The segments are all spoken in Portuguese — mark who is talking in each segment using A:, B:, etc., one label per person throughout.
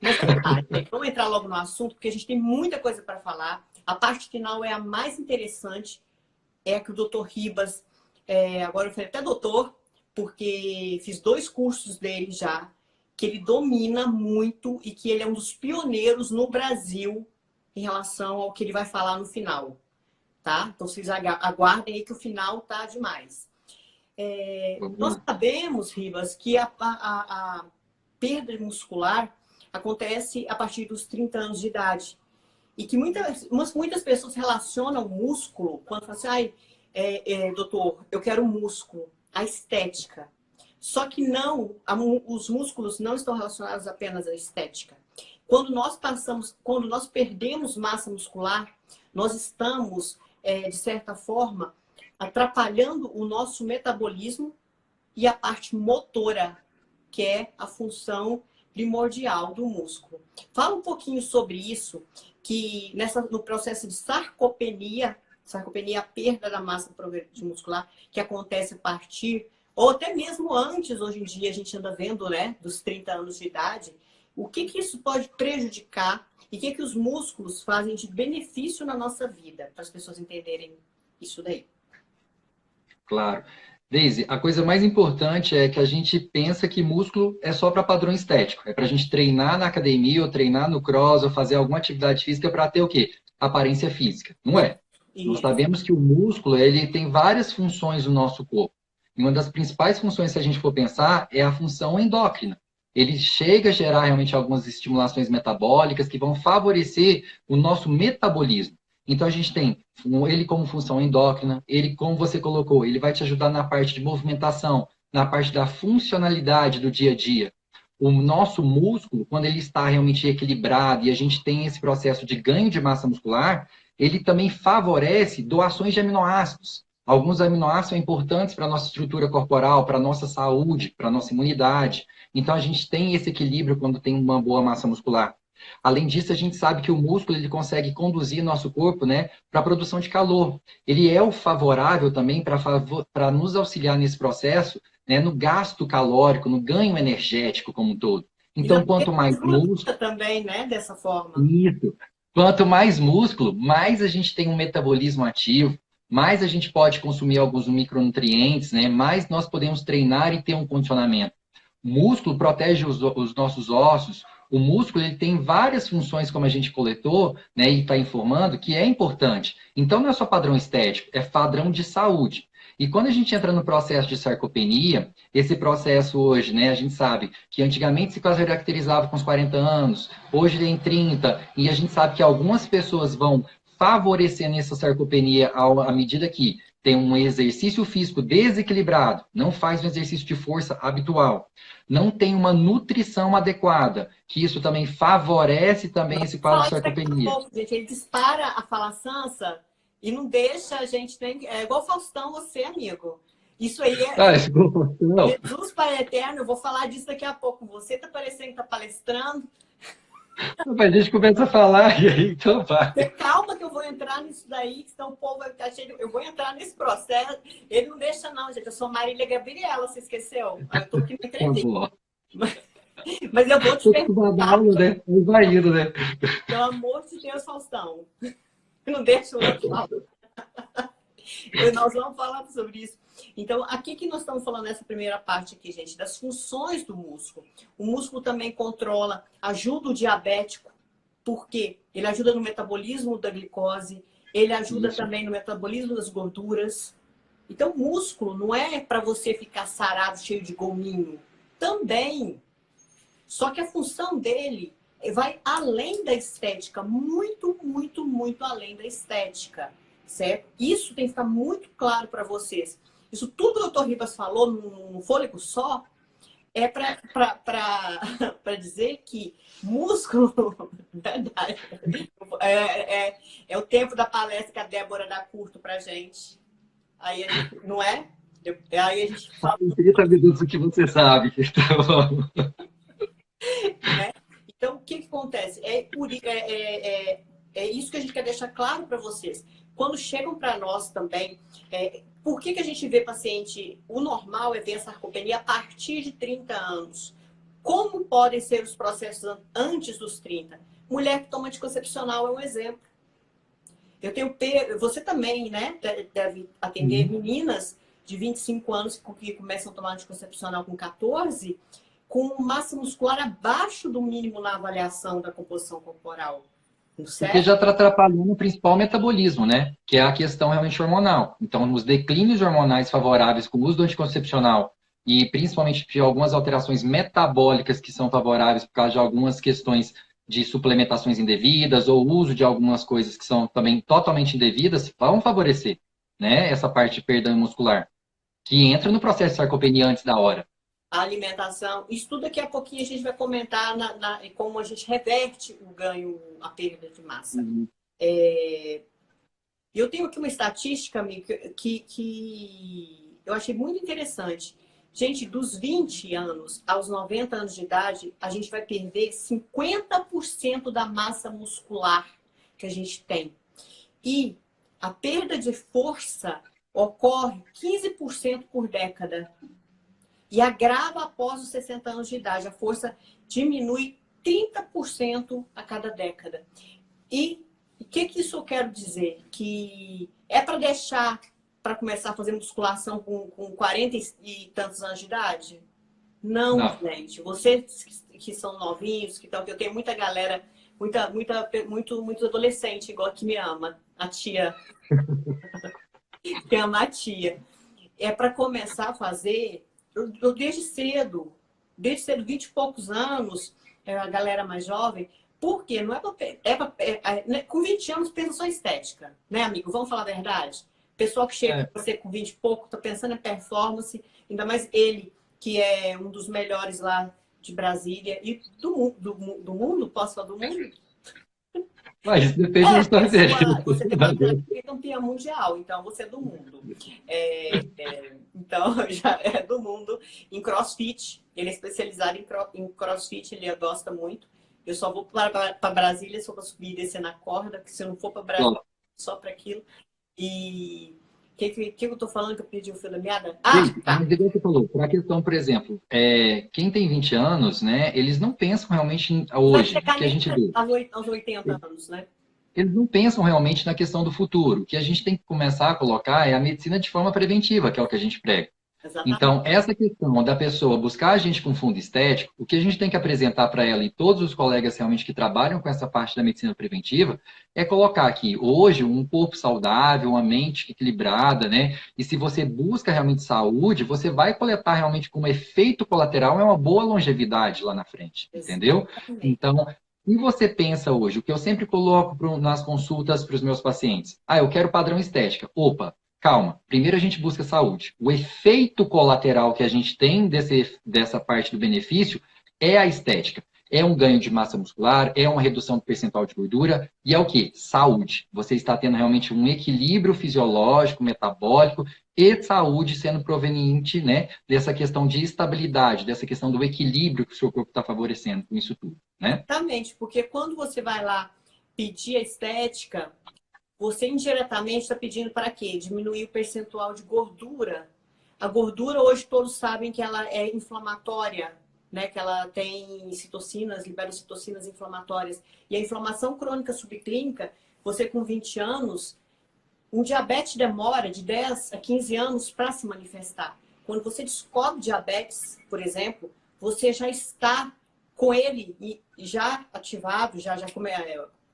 A: Mas vamos lá, gente, vamos entrar logo no assunto, porque a gente tem muita coisa para falar. A parte final é a mais interessante, é a que o doutor Ribas, agora eu falei até doutor, porque fiz 2 cursos dele já, que ele domina muito e que ele é um dos pioneiros no Brasil em relação ao que ele vai falar no final, tá? Então vocês aguardem aí que o final tá demais. Nós sabemos, Ribas, que a perda muscular acontece a partir dos 30 anos de idade. E que muitas pessoas relacionam o músculo, quando falam assim, doutor, eu quero músculo, a estética. Só que não, os músculos não estão relacionados apenas à estética. Quando nós perdemos massa muscular, nós estamos, de certa forma, atrapalhando o nosso metabolismo e a parte motora, que é a função primordial do músculo. Fala um pouquinho sobre isso, que no processo de sarcopenia, a perda da massa muscular, que acontece a partir, ou até mesmo antes, hoje em dia, a gente anda vendo, né, dos 30 anos de idade, o que isso pode prejudicar e o que os músculos fazem de benefício na nossa vida, para as pessoas entenderem isso daí.
B: Claro. Deise, a coisa mais importante é que a gente pensa que músculo é só para padrão estético. É para a gente treinar na academia, ou treinar no cross, ou fazer alguma atividade física para ter o quê? Aparência física. Não é. Nós sabemos que o músculo ele tem várias funções no nosso corpo. E uma das principais funções, se a gente for pensar, é a função endócrina. Ele chega a gerar realmente algumas estimulações metabólicas que vão favorecer o nosso metabolismo. Então, a gente tem ele como função endócrina, ele, como você colocou, ele vai te ajudar na parte de movimentação, na parte da funcionalidade do dia a dia. O nosso músculo, quando ele está realmente equilibrado e a gente tem esse processo de ganho de massa muscular, ele também favorece doações de aminoácidos. Alguns aminoácidos são importantes para a nossa estrutura corporal, para a nossa saúde, para a nossa imunidade. Então, a gente tem esse equilíbrio quando tem uma boa massa muscular. Além disso, a gente sabe que o músculo ele consegue conduzir nosso corpo, né, para a produção de calor. Ele é o favorável também para nos auxiliar nesse processo, né, no gasto calórico, no ganho energético como um todo. Então, quanto mais músculo...
A: também, né, dessa forma.
B: Isso. Quanto mais músculo, mais a gente tem um metabolismo ativo, mais a gente pode consumir alguns micronutrientes, né, mais nós podemos treinar e ter um condicionamento. O músculo protege os nossos ossos. O músculo ele tem várias funções, como a gente coletou, né, e está informando, que é importante. Então, não é só padrão estético, é padrão de saúde. E quando a gente entra no processo de sarcopenia, esse processo hoje, né, a gente sabe que antigamente se caracterizava com os 40 anos, hoje tem 30, e a gente sabe que algumas pessoas vão favorecendo essa sarcopenia à medida que tem um exercício físico desequilibrado, não faz um exercício de força habitual, não tem uma nutrição adequada, que isso também favorece também esse quadro de sarcopenia.
A: Gente, ele dispara a falaçança e não deixa a gente... É igual Faustão, você, amigo. Isso aí é... Jesus Pai Eterno, eu vou falar disso daqui a pouco. Você tá parecendo que tá palestrando.
B: A gente começa a falar e aí, então vai.
A: Calma que eu vou entrar nisso daí, que senão o povo vai ficar cheio. Eu vou entrar nesse processo. Ele não deixa não, gente. Eu sou Marília Gabriela, você esqueceu? Eu tô aqui na entrevista. Mas eu vou te perguntar.
B: Né? Vai indo, né?
A: Pelo amor de Deus, Faustão. Não deixa o outro falar. Nós vamos falar sobre isso. Então, aqui que nós estamos falando nessa primeira parte aqui, gente, das funções do músculo. O músculo também controla, ajuda o diabético, porque ele ajuda no metabolismo da glicose, ele ajuda também no metabolismo das gorduras. Então, o músculo não é para você ficar sarado, cheio de gominho. Também. Só que a função dele vai além da estética, muito, muito, muito além da estética, certo? Isso tem que ficar muito claro para vocês. Isso tudo que o Dr. Ribas falou num fôlego só é para dizer que músculo, verdade, é o tempo da palestra que a Débora dá curto para gente. Aí a gente, não é? Aí a gente fala...
B: 30 minutos o que você sabe.
A: Né? Então, o que acontece? É isso que a gente quer deixar claro para vocês. Quando chegam para nós também, por que a gente vê paciente... O normal é ver a sarcopenia a partir de 30 anos. Como podem ser os processos antes dos 30? Mulher que toma anticoncepcional é um exemplo. Eu tenho você também, né, deve atender meninas de 25 anos que começam a tomar anticoncepcional com 14, com massa muscular abaixo do mínimo na avaliação da composição corporal.
B: Porque já está atrapalhando o principal metabolismo, né? Que é a questão realmente hormonal. Então, os declínios hormonais favoráveis com o uso do anticoncepcional e principalmente de algumas alterações metabólicas que são favoráveis por causa de algumas questões de suplementações indevidas ou uso de algumas coisas que são também totalmente indevidas, vão favorecer, né, essa parte de perda muscular, que entra no processo de sarcopenia antes da hora.
A: A alimentação, isso tudo daqui a pouquinho a gente vai comentar como a gente reverte o ganho, a perda de massa. Eu tenho aqui uma estatística, amigo, que eu achei muito interessante. Gente, dos 20 anos aos 90 anos de idade, a gente vai perder 50% da massa muscular que a gente tem. E a perda de força ocorre 15% por década. E agrava após os 60 anos de idade. A força diminui 30% a cada década. E o que isso eu quero dizer? Que é para deixar, para começar a fazer musculação com 40 e tantos anos de idade? Não, gente. Vocês que são novinhos, eu tenho muita galera, muitos adolescentes igual que me ama. A tia. Que ama a tia. É para começar a fazer... Eu desde cedo, 20 e poucos anos, a galera mais jovem, porque não com 20 anos pensa só em estética, né, amigo? Vamos falar a verdade? Pessoal que chega com você com 20 e pouco, tá pensando em performance, ainda mais ele, que é um dos melhores lá de Brasília e do mundo, posso falar do mundo?
B: Mas depende da história dele.
A: Você é campeã mundial, então você é do mundo. Então, já é do mundo em CrossFit. Ele é especializado em CrossFit, ele gosta muito. Eu só vou para Brasília só para subir e descer na corda, porque se eu não for para Brasília, só para aquilo. E o que eu tô falando que eu perdi o fio da meada?
B: Tá. Você falou, para a questão, por exemplo, quem tem 20 anos, né, eles não pensam realmente hoje, que a gente vê.
A: Aos 80 anos, né?
B: Eles não pensam realmente na questão do futuro. O que a gente tem que começar a colocar é a medicina de forma preventiva, que é o que a gente prega.
A: Exatamente.
B: Então, essa questão da pessoa buscar a gente com fundo estético, o que a gente tem que apresentar para ela e todos os colegas realmente que trabalham com essa parte da medicina preventiva é colocar aqui, hoje, um corpo saudável, uma mente equilibrada, né? E se você busca realmente saúde, você vai coletar realmente como efeito colateral uma boa longevidade lá na frente, entendeu? Então, e você pensa hoje, o que eu sempre coloco nas consultas para os meus pacientes, eu quero padrão estética. Opa, calma, primeiro a gente busca saúde. O efeito colateral que a gente tem dessa parte do benefício é a estética. É um ganho de massa muscular, é uma redução do percentual de gordura e é o quê? Saúde. Você está tendo realmente um equilíbrio fisiológico, metabólico e saúde sendo proveniente, né, dessa questão de estabilidade, dessa questão do equilíbrio que o seu corpo está favorecendo com isso tudo, né?
A: Exatamente, porque quando você vai lá pedir a estética, você indiretamente está pedindo para quê? Diminuir o percentual de gordura. A gordura, hoje, todos sabem que ela é inflamatória, né? Que ela tem citocinas, libera citocinas inflamatórias. E a inflamação crônica subclínica, você com 20 anos, um diabetes demora de 10 a 15 anos para se manifestar. Quando você descobre diabetes, por exemplo, você já está com ele e já ativado, já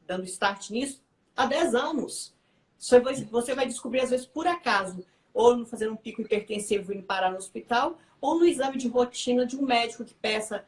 A: dando start nisso, há 10 anos. Você vai descobrir, às vezes, por acaso, ou fazendo um pico hipertensivo e parar no hospital, ou no exame de rotina de um médico que peça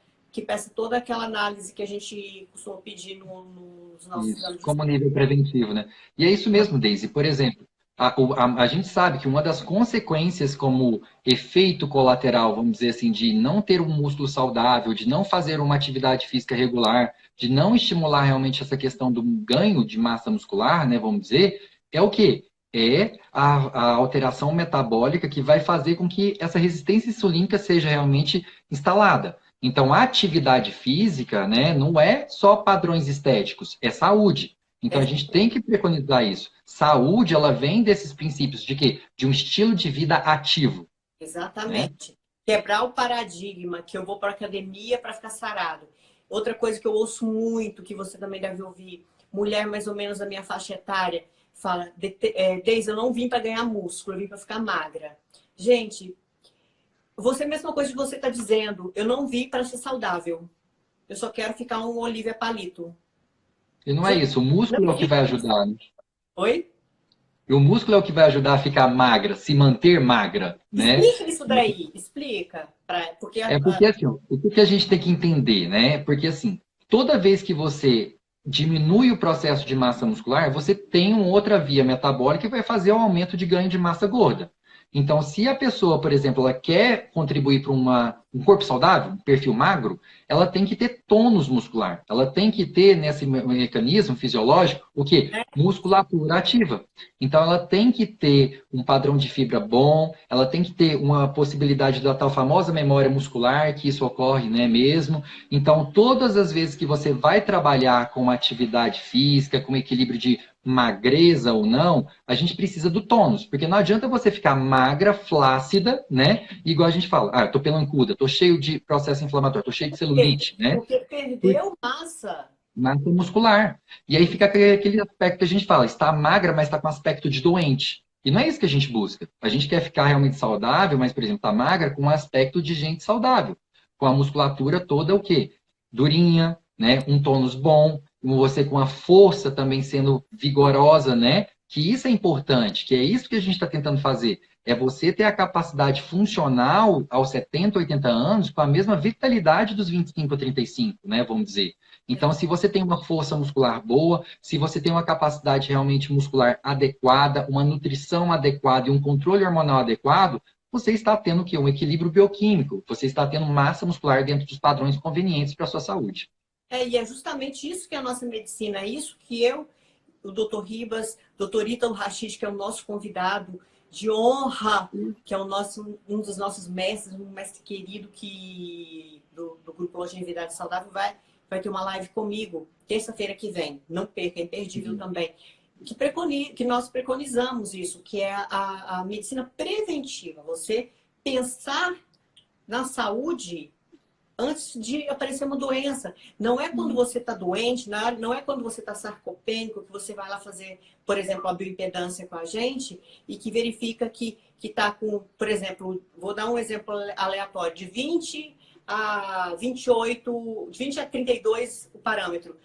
A: toda aquela análise que a gente costuma pedir nos nossos exames.
B: Como nível preventivo, né? E é isso mesmo, Daisy. Por exemplo, a gente sabe que uma das consequências como efeito colateral, vamos dizer assim, de não ter um músculo saudável, de não fazer uma atividade física regular, de não estimular realmente essa questão do ganho de massa muscular, né, vamos dizer, é o quê? É a alteração metabólica que vai fazer com que essa resistência insulínica seja realmente instalada. Então, a atividade física, né, não é só padrões estéticos, é saúde. Então, a gente tem que preconizar isso. Saúde, ela vem desses princípios de quê? De um estilo de vida ativo.
A: Exatamente. quebrar o paradigma que eu vou para academia para ficar sarado. Outra coisa que eu ouço muito, que você também deve ouvir, mulher mais ou menos da minha faixa etária, fala, Deise, eu não vim para ganhar músculo, eu vim para ficar magra. Gente, você, a mesma coisa que você está dizendo, eu não vim para ser saudável. Eu só quero ficar um Olivia Palito.
B: E não é
A: Gente,
B: isso, o músculo é o que vai ajudar, né?
A: oi?
B: E o músculo é o que vai ajudar a ficar magra, se manter magra, né?
A: Explica isso daí, explica. Porque
B: É porque assim, ó, o que que a gente tem que entender, né? Porque assim, toda vez que você diminui o processo de massa muscular, você tem uma outra via metabólica que vai fazer o aumento de ganho de massa gorda. Então, se a pessoa, por exemplo, ela quer contribuir para um corpo saudável, um perfil magro, ela tem que ter tônus muscular. Ela tem que ter nesse mecanismo fisiológico o quê? Musculatura ativa. Então, ela tem que ter um padrão de fibra bom, ela tem que ter uma possibilidade da tal famosa memória muscular, que isso ocorre, né, mesmo. Então, todas as vezes que você vai trabalhar com uma atividade física, com equilíbrio de magreza ou não, a gente precisa do tônus, porque não adianta você ficar magra, flácida, né? Igual a gente fala, eu tô pelancuda, tô cheio de processo inflamatório, tô cheio de celulite, né?
A: Porque perdeu massa.
B: Massa muscular. E aí fica aquele aspecto que a gente fala, está magra, mas está com aspecto de doente. E não é isso que a gente busca. A gente quer ficar realmente saudável, mas, por exemplo, está magra com um aspecto de gente saudável. Com a musculatura toda o quê? Durinha, né? Um tônus bom, você com a força também sendo vigorosa, né? Que isso é importante, que é isso que a gente está tentando fazer. É você ter a capacidade funcional aos 70, 80 anos com a mesma vitalidade dos 25 a 35, né? Vamos dizer. Então, se você tem uma força muscular boa, se você tem uma capacidade realmente muscular adequada, uma nutrição adequada e um controle hormonal adequado, você está tendo o quê? Um equilíbrio bioquímico. Você está tendo massa muscular dentro dos padrões convenientes para a sua saúde.
A: E é justamente isso que é a nossa medicina, é isso que o doutor Ribas, doutor Ítalo Rachid, que é o nosso convidado de honra, que é um dos nossos mestres, um mestre querido do Grupo Longevidade Saudável, vai ter uma live comigo, terça-feira que vem. Não perca, é imperdível também. Que nós preconizamos isso, que é a medicina preventiva. Você pensar na saúde antes de aparecer uma doença. Não é quando você está doente, não é quando você está sarcopênico, que você vai lá fazer, por exemplo, a bioimpedância com a gente e que verifica que está com, por exemplo, vou dar um exemplo aleatório, de 20 a 28, de 20 a 32 o parâmetro.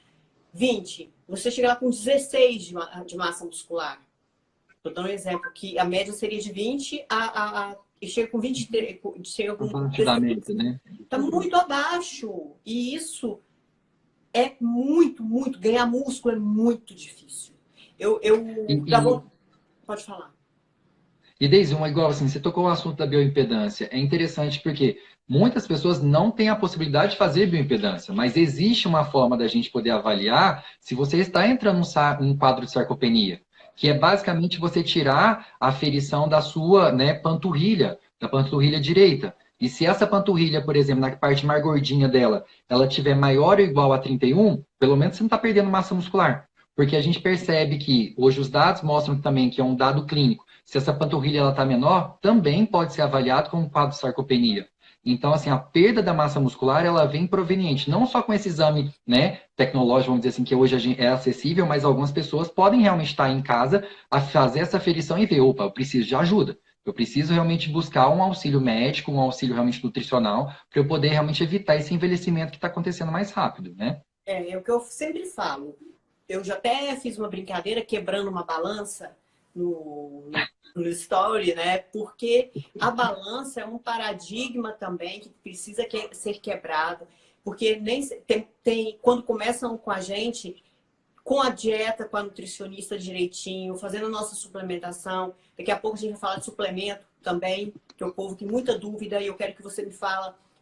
A: 20, você chega lá com 16 de massa muscular. Estou dando um exemplo, que a média seria de 20 e chega com 23, chega com
B: né?
A: Está muito abaixo. E isso é muito, muito. Ganhar músculo é muito difícil. Pode falar.
B: E Deise, igual assim, você tocou o assunto da bioimpedância. É interessante porque muitas pessoas não têm a possibilidade de fazer bioimpedância, mas existe uma forma da gente poder avaliar se você está entrando num quadro de sarcopenia, que é basicamente você tirar a aferição da sua, né, panturrilha, da panturrilha direita. E se essa panturrilha, por exemplo, na parte mais gordinha dela, ela tiver maior ou igual a 31, pelo menos você não está perdendo massa muscular. Porque a gente percebe que hoje os dados mostram também que é um dado clínico. Se essa panturrilha está menor, também pode ser avaliado como quadro de sarcopenia. Então, assim, a perda da massa muscular, ela vem proveniente, não só com esse exame, né, tecnológico, vamos dizer assim, que hoje é acessível, mas algumas pessoas podem realmente estar em casa a fazer essa aferição e ver, opa, eu preciso de ajuda. Eu preciso realmente buscar um auxílio médico, um auxílio realmente nutricional, para eu poder realmente evitar esse envelhecimento que está acontecendo mais rápido, né?
A: É o que eu sempre falo. Eu já até fiz uma brincadeira quebrando uma balança no story, né? Porque a balança é um paradigma também que precisa ser quebrado. Porque nem quando começam com a gente, com a dieta, com a nutricionista direitinho, fazendo a nossa suplementação. Daqui a pouco a gente vai falar de suplemento também, que é o povo tem muita dúvida e eu quero que você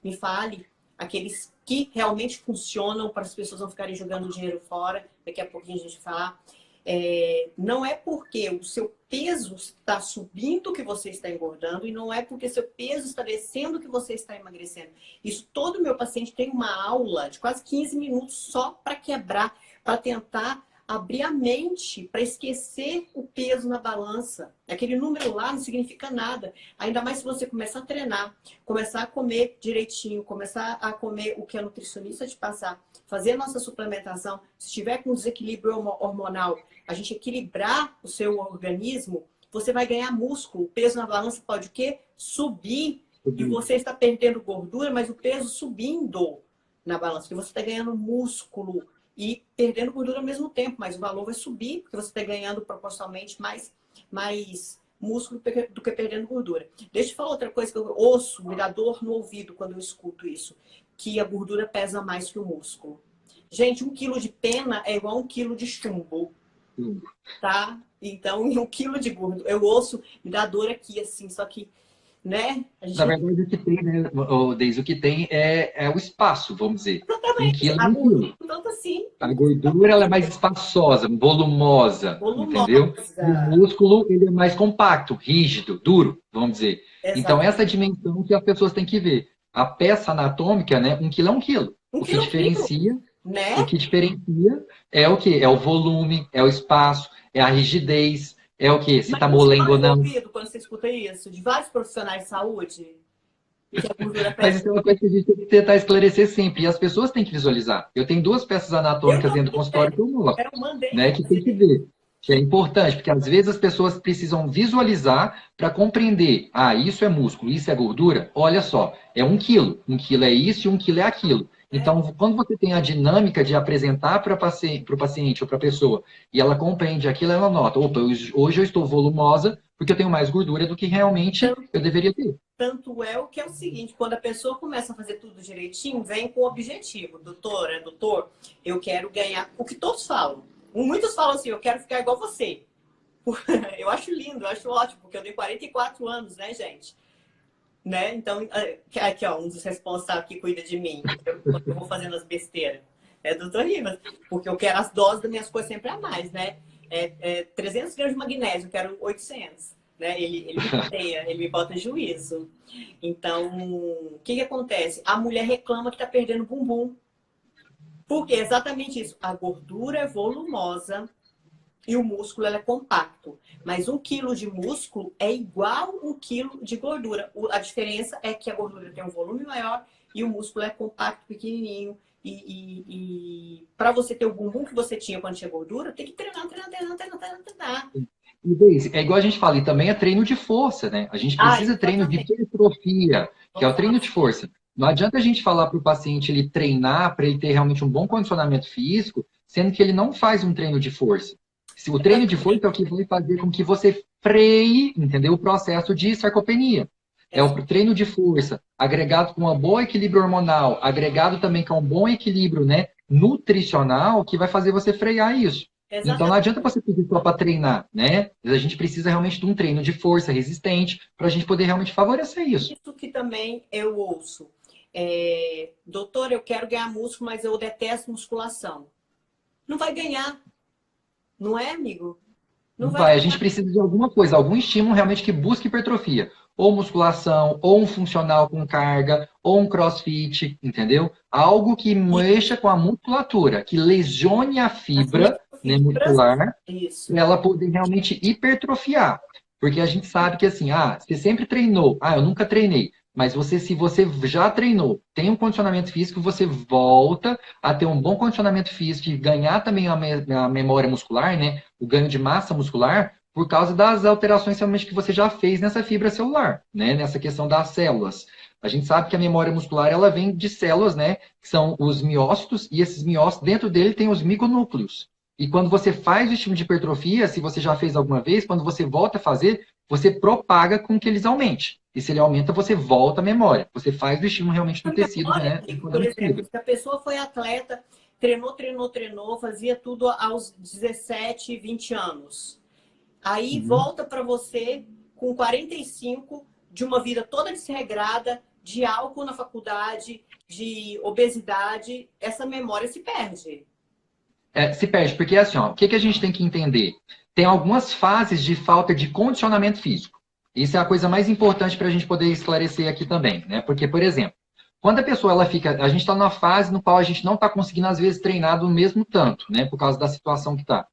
A: me fale aqueles que realmente funcionam para as pessoas não ficarem jogando dinheiro fora. Daqui a pouquinho a gente vai falar. Não é porque o seu peso está subindo que você está engordando e não é porque seu peso está descendo que você está emagrecendo. Isso, todo meu paciente tem uma aula de quase 15 minutos só para quebrar, para tentar abrir a mente para esquecer o peso na balança. Aquele número lá não significa nada. Ainda mais se você começar a treinar, começar a comer direitinho, começar a comer o que a nutricionista te passar, fazer a nossa suplementação. Se estiver com desequilíbrio hormonal, a gente equilibrar o seu organismo, você vai ganhar músculo. O peso na balança pode o quê? Subir. E você está perdendo gordura, mas o peso subindo na balança. Porque você está ganhando músculo e perdendo gordura ao mesmo tempo, mas o valor vai subir, porque você está ganhando proporcionalmente mais músculo do que perdendo gordura. Deixa eu te falar outra coisa que eu ouço, me dá dor no ouvido quando eu escuto isso, que a gordura pesa mais que o músculo. Gente, 1 quilo de pena é igual a 1 quilo de chumbo, tá? Então, 1 quilo de gordura, eu ouço, me dá dor aqui, assim, só que, né?
B: Na verdade, o que tem, né, Deise, o que tem é o espaço, vamos dizer. Um
A: Exatamente,
B: quilo
A: a
B: é um quilo.
A: gordura, tanto assim,
B: A gordura ela é mais espaçosa, volumosa, entendeu? E o
A: volumosa.
B: músculo ele é mais compacto, rígido, duro, vamos dizer. Então,
A: Exatamente.
B: essa dimensão que as pessoas têm que ver. A peça anatômica, né? 1 quilo é 1 quilo.
A: Um
B: O que
A: quilo, é um quilo,
B: diferencia, o
A: né?
B: que diferencia é o quê? É o volume, é o espaço, é a rigidez, é o quê? Se
A: Mas
B: está
A: não te
B: molengo
A: dói
B: ou
A: o
B: não.
A: ouvido quando você escuta isso? De vários profissionais de saúde? Que a gordura
B: Mas
A: pesa.
B: isso é uma coisa que a gente tem que tentar esclarecer sempre. E as pessoas têm que visualizar. Eu tenho 2 peças
A: Eu
B: anatômicas dentro do
A: também
B: consultório que
A: tenho.
B: eu mostro,
A: Eu mandei
B: né? Que tem que
A: fazer.
B: ver. Que é importante, porque às vezes as pessoas precisam visualizar para compreender. Ah, isso é músculo, isso é gordura? Olha só, é 1 quilo. 1 quilo é isso e 1 quilo é aquilo.
A: É,
B: Então, quando você tem a dinâmica de apresentar para o paciente ou para a pessoa e ela compreende aquilo, ela nota: opa, hoje eu estou volumosa porque eu tenho mais gordura do que realmente
A: tanto,
B: eu deveria ter.
A: tanto é o que é o seguinte, quando a pessoa começa a fazer tudo direitinho, vem com o objetivo. Doutora, doutor, eu quero ganhar. O que todos falam. Muitos falam assim, eu quero ficar igual você. Eu acho lindo, eu acho ótimo, porque eu tenho 44 anos, né, gente? Né? Então, aqui, ó, um dos responsáveis que cuida de mim, quando eu vou fazendo as besteiras, é o doutor Rivas, porque eu quero as doses das minhas coisas sempre a mais, né? 300 gramas de magnésio, eu quero 800, né? Ele me rodeia, ele me bota juízo. Então, o que que acontece? A mulher reclama que tá perdendo bumbum. Por quê? Exatamente isso. A gordura é volumosa, e o músculo é compacto. Mas 1 quilo de músculo é igual 1 quilo de gordura. A diferença é que a gordura tem um volume maior e o músculo é compacto, pequenininho. E para você ter o bumbum que você tinha quando tinha gordura, tem que treinar, treinar, treinar, treinar, treinar, treinar.
B: E Deise, é igual a gente fala, e também é treino de força, né? A gente
A: Ah,
B: precisa de treino de
A: exatamente.
B: hipertrofia, que é
A: Vamos
B: o
A: falar
B: treino de
A: assim.
B: força. Não adianta a gente falar para o paciente ele treinar para ele ter realmente um bom condicionamento físico, sendo que ele não faz um treino de força. Se o treino de força é o que vai fazer com que você freie, entendeu? O processo de sarcopenia. É o treino de força, agregado com um bom equilíbrio hormonal, agregado também com um bom equilíbrio, né, nutricional, que vai fazer você frear isso. Então não
A: Exatamente
B: adianta você pedir só para treinar, né? A gente precisa realmente de um treino de força resistente para a gente poder realmente favorecer isso.
A: isso que também eu ouço. Doutor, eu quero ganhar músculo, mas eu detesto musculação. Não vai ganhar, não é, amigo? Não
B: Não
A: vai
B: vai, a
A: ganhar.
B: gente precisa de alguma coisa, algum estímulo realmente que busque hipertrofia. Ou musculação, ou um funcional com carga, ou um crossfit, entendeu? Algo que mexa com a musculatura, que lesione a
A: As
B: fibra, né,
A: microfibras,
B: muscular,
A: isso.
B: para ela poder realmente hipertrofiar. Porque a gente sabe que assim, você sempre treinou, eu nunca treinei. Mas se você já treinou, tem um condicionamento físico, você volta a ter um bom condicionamento físico e ganhar também a memória muscular, né? O ganho de massa muscular, por causa das alterações realmente que você já fez nessa fibra celular, né? Nessa questão das células. A gente sabe que a memória muscular ela vem de células, né? Que são os miócitos, e esses miócitos, dentro dele tem os micronúcleos. E quando você faz o estímulo de hipertrofia, se você já fez alguma vez, quando você volta a fazer, você propaga com que eles aumentem. E se ele aumenta, você volta a memória. Você faz o estímulo realmente
A: A
B: no tecido,
A: memória,
B: né?
A: amigo, por exemplo, se a pessoa foi atleta, treinou, treinou, treinou, fazia tudo aos 17, 20 anos. Aí
B: Uhum.
A: volta para você com 45, de uma vida toda desregrada, de álcool na faculdade, de obesidade, essa memória se perde.
B: Se perde, porque assim, ó, o que a gente tem que entender? Tem algumas fases de falta de condicionamento físico. Isso é a coisa mais importante para a gente poder esclarecer aqui também, né? Porque, por exemplo, Quando a pessoa ela fica, a gente está numa fase no qual a gente não está conseguindo, às vezes, treinar do mesmo tanto, né? Por causa da situação que está.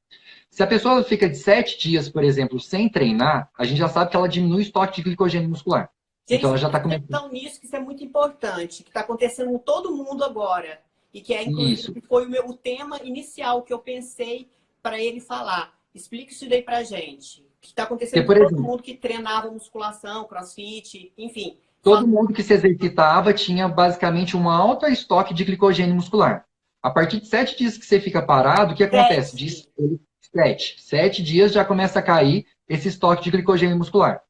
B: Se a pessoa fica de 7 dias, por exemplo, sem treinar, a gente já sabe que ela diminui o estoque de glicogênio muscular. Então
A: Gente,
B: ela já está
A: presta
B: começando.
A: atenção nisso, que isso é muito importante, que está acontecendo com todo mundo agora. E que é,
B: Isso.
A: inclusive, foi o tema inicial que eu pensei para ele falar. Explica isso daí pra gente. Que está
B: Porque,
A: acontecendo com
B: por
A: todo
B: exemplo,
A: mundo que treinava musculação, crossfit, enfim.
B: todo mundo que se exercitava tinha basicamente um alto estoque de glicogênio muscular. A partir de 7 dias que você fica parado, o que acontece?
A: Sete.
B: 7 dias já começa a cair esse estoque de glicogênio muscular.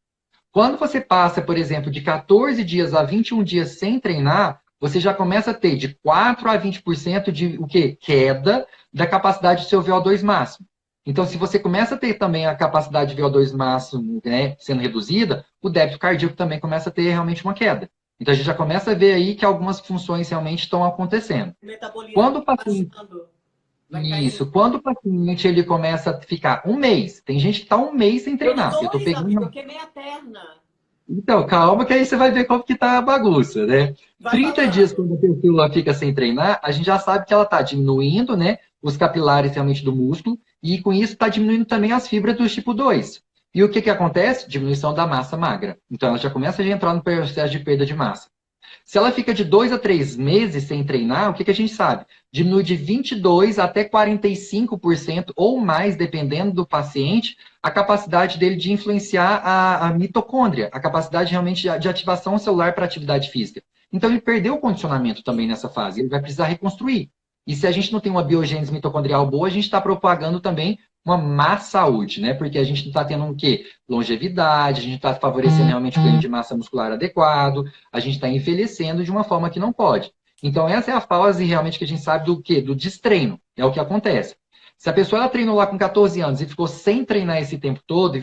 B: Quando você passa, por exemplo, de 14 dias a 21 dias sem treinar, você já começa a ter de 4 a 20% de o quê? Queda da capacidade do seu VO2 máximo. Então, se você começa a ter também a capacidade de VO2 máximo, né, sendo reduzida, o débito cardíaco também começa a ter realmente uma queda. Então, a gente já começa a ver aí que algumas funções realmente estão acontecendo.
A: O metabolismo
B: Quando o
A: vai
B: paciente
A: baixando, vai caindo.
B: Isso. Quando o paciente ele começa a ficar um mês, tem gente que está um mês sem
A: Eu tô
B: treinar. Eu estou
A: dois, amigo, eu
B: pegando.
A: queimei a perna.
B: Então, calma que aí você vai ver como que tá a bagunça, né?
A: Vai
B: 30 dias
A: falando.
B: quando a pessoa fica sem treinar, a gente já sabe que ela está diminuindo, né, os capilares realmente do músculo e com isso está diminuindo também as fibras do tipo 2. E o que que acontece? Diminuição da massa magra. Então, ela já começa a entrar no processo de perda de massa. Se ela fica de 2 a 3 meses sem treinar, o que, que a gente sabe? Diminui de 22% até 45% ou mais, dependendo do paciente, a capacidade dele de influenciar a mitocôndria, a capacidade realmente de ativação celular para atividade física. Então, ele perdeu o condicionamento também nessa fase, ele vai precisar reconstruir. E se a gente não tem uma biogênese mitocondrial boa, a gente está propagando também uma má saúde, né? Porque a gente não está tendo o quê? Longevidade, a gente está favorecendo realmente o ganho de massa muscular adequado, a gente está envelhecendo de uma forma que não pode. Então, essa é a fase realmente que a gente sabe do quê? Do destreino. É o que acontece. Se a pessoa ela treinou lá com 14 anos e ficou sem treinar esse tempo todo e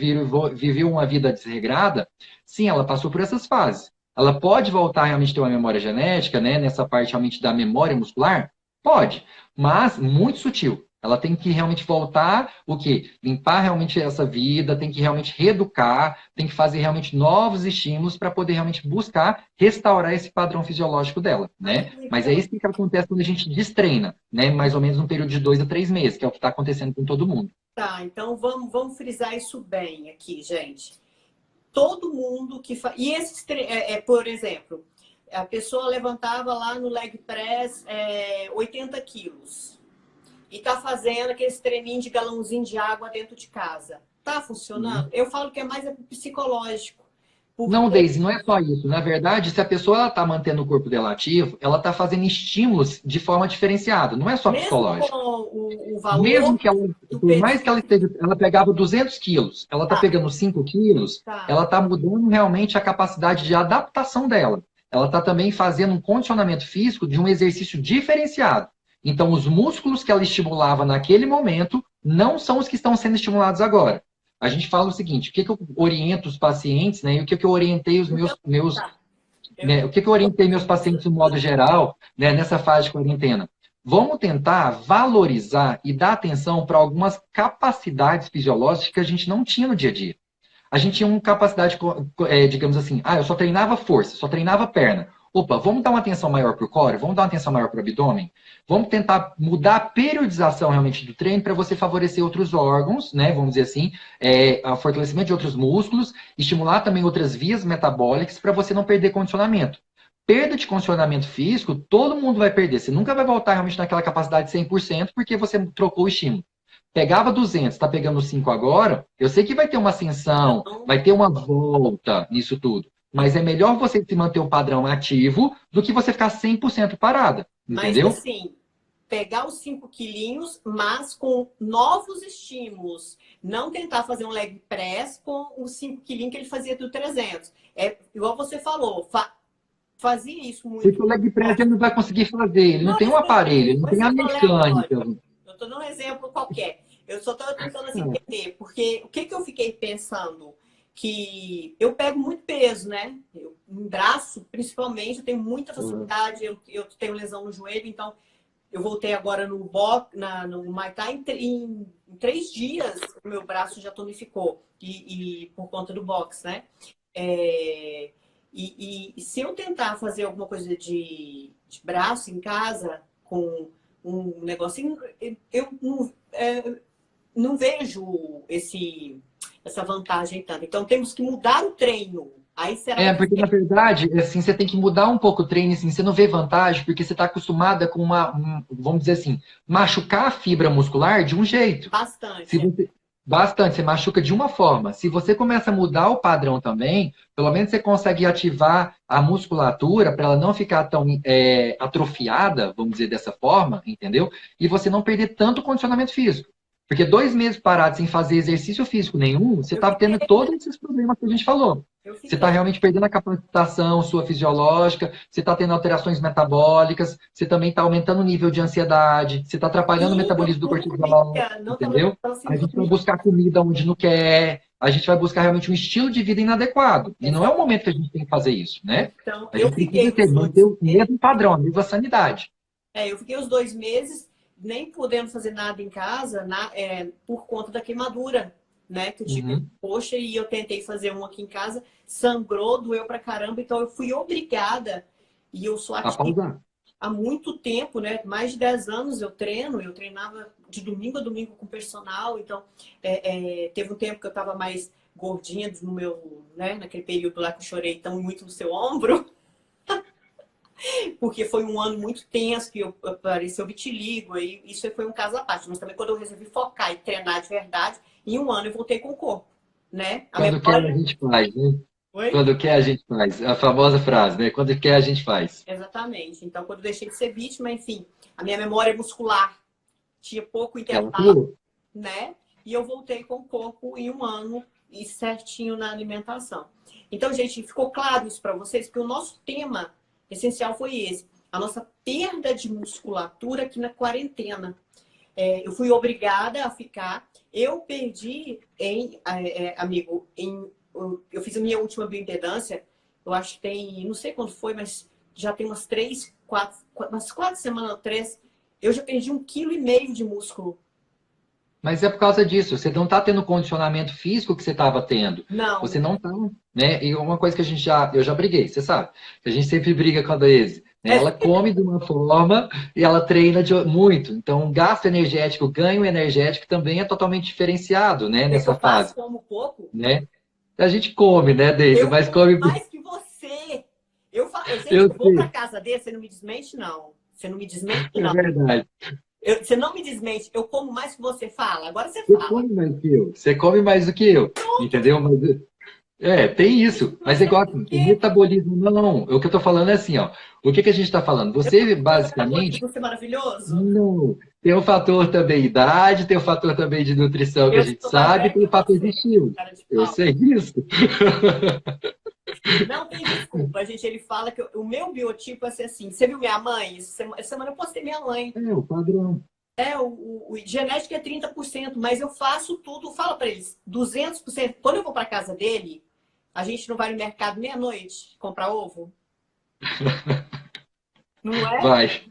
B: viveu uma vida desregrada, sim, ela passou por essas fases. Ela pode voltar realmente a ter uma memória genética, né? Nessa parte realmente da memória muscular? Pode, mas muito sutil. Ela tem que realmente voltar, o quê? Limpar realmente essa vida, tem que realmente reeducar, tem que fazer realmente novos estímulos para poder realmente buscar restaurar esse padrão fisiológico dela, né? Mas é isso que acontece quando a gente destreina, né? Mais ou menos um período de 2 a 3 meses, que é o que está acontecendo com todo mundo.
A: Tá, então vamos frisar isso bem aqui, gente. Todo mundo que faz. E esses, por exemplo, a pessoa levantava lá no leg press 80 quilos e tá fazendo aquele treininho de galãozinho de água dentro de casa. Tá funcionando?
B: Uhum.
A: Eu falo que é mais psicológico.
B: Não,
A: Porque
B: Daisy, não é só isso. Na verdade, se a pessoa está mantendo o corpo dela ativo, ela está fazendo estímulos de forma diferenciada, não é só
A: mesmo com
B: psicológico.
A: o
B: Mesmo
A: valor
B: que ela,
A: do
B: por
A: peso
B: mais que ela esteja, ela pegava 200 quilos, ela está
A: tá,
B: pegando 5 quilos,
A: tá.
B: ela está mudando realmente a capacidade de adaptação dela. Ela está também fazendo um condicionamento físico de um exercício diferenciado. Então, os músculos que ela estimulava naquele momento não são os que estão sendo estimulados agora. A gente fala o seguinte: o que, que eu oriento os pacientes, né? E o que, que eu orientei os
A: Então,
B: meus
A: tá. Eu
B: né, o que, que eu orientei meus pacientes no modo geral, né, nessa fase de quarentena? Vamos tentar valorizar e dar atenção para algumas capacidades fisiológicas que a gente não tinha no dia a dia. A gente tinha uma capacidade, digamos assim, eu só treinava força, só treinava perna. Opa, vamos dar uma atenção maior para o core, vamos dar uma atenção maior para o abdômen, vamos tentar mudar a periodização realmente do treino para você favorecer outros órgãos, né? Vamos dizer assim, o fortalecimento de outros músculos, estimular também outras vias metabólicas para você não perder condicionamento. Perda de condicionamento físico, todo mundo vai perder. Você nunca vai voltar realmente naquela capacidade de 100% porque você trocou o estímulo. Pegava 200, está pegando 5 agora, eu sei que vai ter uma ascensão,
A: não,
B: vai ter uma volta nisso tudo. Mas é melhor você se manter o padrão ativo do que você ficar 100% parada,
A: mas
B: entendeu?
A: assim, pegar os 5 quilinhos, mas com novos estímulos. Não tentar fazer um leg press com os 5 quilinhos que ele fazia do 300. É igual você falou, fazia isso
B: Porque
A: muito.
B: o leg press ele não vai conseguir fazer, ele não
A: Não,
B: tem um aparelho, ele não
A: um
B: tem a
A: exemplo
B: mecânica.
A: aleatório. Eu estou dando um exemplo qualquer. Eu só estou tentando assim, entender, porque o que, que eu fiquei pensando? Que eu pego muito peso, né? Em braço, principalmente, eu tenho muita facilidade, eu tenho lesão no joelho, então eu voltei agora no no Muay Thai em 3 dias, o meu braço já tonificou, e por conta do boxe, né? É, E se eu tentar fazer alguma coisa de braço em casa, com um negocinho, eu não, não vejo essa vantagem tanto. Então, temos que mudar o treino. Aí será que...
B: Porque na verdade, assim, você tem que mudar um pouco o treino, assim, você não vê vantagem, porque você está acostumada com vamos dizer assim, machucar a fibra muscular de um jeito. Se
A: Bastante.
B: você, bastante, você machuca de uma forma. Se você começa a mudar o padrão também, pelo menos você consegue ativar a musculatura para ela não ficar tão atrofiada, vamos dizer dessa forma, entendeu? E você não perder tanto condicionamento físico. Porque 2 meses parado sem fazer exercício físico nenhum, você
A: Eu
B: está tendo
A: fiquei,
B: todos esses problemas que a gente falou.
A: eu
B: Você está
A: fiquei.
B: realmente perdendo a capacitação sua fisiológica, você está tendo alterações metabólicas, você também está aumentando o nível de ansiedade, você está atrapalhando o
A: Sim, eu
B: metabolismo do
A: não
B: cortisol,
A: comia, não
B: entendeu?
A: estava
B: A gente vai
A: sentindo.
B: buscar comida onde não quer, a gente vai buscar realmente um estilo de vida inadequado. E não é o
A: Exatamente.
B: momento que a gente tem que fazer isso, né?
A: Então,
B: A
A: eu
B: gente
A: fiquei
B: precisa
A: os
B: manter
A: dois
B: o
A: meses.
B: mesmo padrão, a mesma sanidade.
A: Eu fiquei os 2 meses nem podendo fazer nada em casa por conta da queimadura, né? Que eu tive na
B: Uhum.
A: coxa e eu tentei fazer um aqui em casa, sangrou, doeu pra caramba, então eu fui obrigada, e eu sou
B: A
A: ativa
B: pausar.
A: há muito tempo, né? Mais de 10 anos eu treino, eu treinava de domingo a domingo com personal, então teve um tempo que eu estava mais gordinha no meu, né? Naquele período lá que eu chorei tão muito no seu ombro, porque foi um ano muito tenso, que apareceu vitiligo, aí isso foi um caso à parte. Mas também quando eu resolvi focar e treinar de verdade, em um ano eu voltei com o corpo, né? A
B: Quando quer, a
A: memória...
B: gente faz, né?
A: Oi?
B: Quando quer, a gente faz. A famosa frase, né? Quando quer, a gente faz.
A: Exatamente. Então, quando eu deixei de ser vítima, enfim, a minha memória muscular tinha pouco
B: Ela
A: intervalo,
B: falou.
A: né? E eu voltei com o corpo em um ano e certinho na alimentação. Então, gente, ficou claro isso para vocês? Porque o nosso tema essencial foi esse. A nossa perda de musculatura aqui na quarentena. Eu fui obrigada a ficar. Eu perdi, amigo, eu fiz a minha última bioimpedância, eu acho que tem, não sei quando foi, mas já tem umas 4 semanas, 3. Eu já perdi 1,5 kg de músculo.
B: Mas é por causa disso. Você não está tendo o condicionamento físico que você estava tendo. Você
A: Não.
B: não está, né? E uma coisa que eu já briguei, você sabe? Que a gente sempre briga com a Daisy, né? Ela come de uma forma e ela treina muito. Então, o gasto energético, o ganho energético também é totalmente diferenciado, né?
A: O que
B: Nessa
A: eu faço?
B: fase,
A: Como pouco?
B: né? A gente come, né, Daisy?
A: Eu
B: Mas
A: como
B: come.
A: mais que você. Gente,
B: Eu
A: eu vou para
B: sei,
A: casa dele, você não me desmente, não. Você não me desmente,
B: é
A: não.
B: verdade.
A: Você não me desmente, eu como mais que você fala. Agora você
B: Você
A: fala.
B: come mais do que eu. Você come mais do que eu. Entendeu? Mas tem isso. Mas é
A: Você
B: igual
A: por
B: assim, o
A: quê?
B: metabolismo, não. O que eu estou falando é assim, ó. O que que a gente está falando?
A: Eu
B: Você,
A: sou metabolismo,
B: basicamente,
A: você é maravilhoso.
B: não. Tem o fator também idade, tem o fator também de nutrição que a
A: Eu
B: gente
A: sou mais
B: sabe,
A: velha
B: tem
A: que
B: o fator de
A: você,
B: estilo.
A: cara de
B: Eu
A: pau.
B: sei disso.
A: Não tem desculpa, gente. Ele fala que o meu biotipo é ser assim. Você viu minha mãe? Essa semana eu postei minha mãe.
B: É, o padrão.
A: O genético é 30%, mas eu faço tudo. Fala pra eles, 200%. Quando eu vou pra casa dele, a gente não vai no mercado meia-noite comprar ovo? Não é?
B: Vai.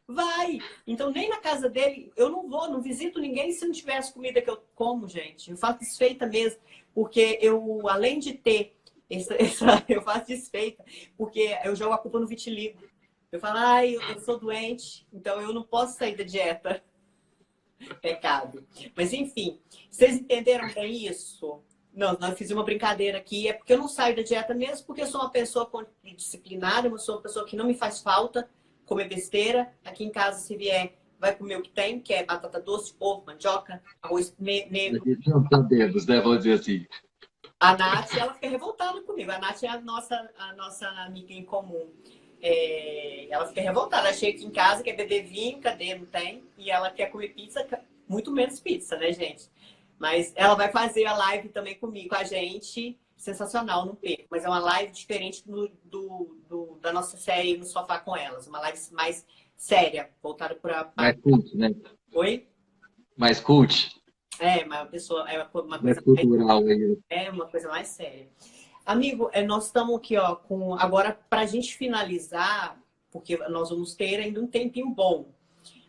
A: Vai! Então, nem na casa dele, eu não vou, não visito ninguém se não tivesse comida que eu como, gente. Eu faço desfeita mesmo, porque eu, além de ter eu faço desfeita, porque eu jogo a culpa no vitiligo. Eu falo, ai, eu sou doente, então eu não posso sair da dieta. Pecado. Mas, enfim, vocês entenderam bem isso? Não, eu fiz uma brincadeira aqui, é porque eu não saio da dieta mesmo, porque eu sou uma pessoa disciplinada, eu sou uma pessoa que não me faz falta comer besteira. Aqui em casa, se vier, vai comer o que tem, que é batata doce, ovo, mandioca, arroz
B: A
A: negro.
B: gente não sabemos, né? Vamos dizer assim.
A: A Nath, ela fica revoltada comigo. A Nath é a nossa amiga em comum. Ela fica revoltada. Ela chega aqui em casa, quer beber vinho, cadê? Não tem. E ela quer comer pizza, muito menos pizza, né, gente? Mas ela vai fazer a live também comigo, com a gente. Sensacional, não perco. Mas é uma live diferente da nossa série No Sofá com Elas. Uma live mais séria, voltada para...
B: Mais cult, né?
A: Oi?
B: Mais cult,
A: Uma pessoa, uma
B: mais
A: coisa mais,
B: cultural aí.
A: uma coisa mais séria. Amigo, nós estamos aqui, ó, agora para a gente finalizar, porque nós vamos ter ainda um tempinho bom.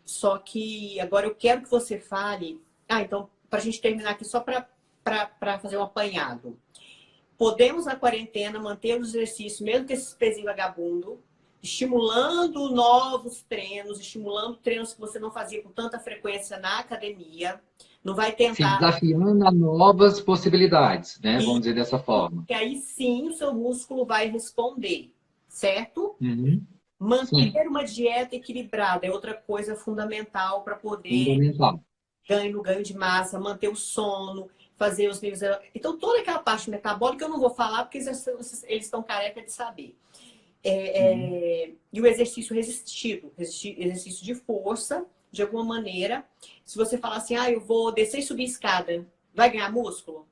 A: Só que agora eu quero que você fale. Então, para a gente terminar aqui, só para fazer um apanhado. podemos na quarentena manter os exercícios, mesmo com esses pezinhos vagabundo, estimulando novos treinos, estimulando treinos que você não fazia com tanta frequência na academia. Não vai
B: Se
A: tentar.
B: desafiando a novas possibilidades, né?
A: E
B: Vamos dizer dessa forma.
A: aí sim o seu músculo vai responder, certo?
B: Uhum. Sim,
A: Manter uma dieta equilibrada é outra coisa fundamental para poder
B: fundamental.
A: ganho de massa, manter o sono, fazer os níveis. Então, toda aquela parte metabólica eu não vou falar porque eles estão careca de saber.
B: Uhum.
A: E o exercício resistido, exercício de força, de alguma maneira. Se você falar assim, eu vou descer e subir escada, vai ganhar músculo?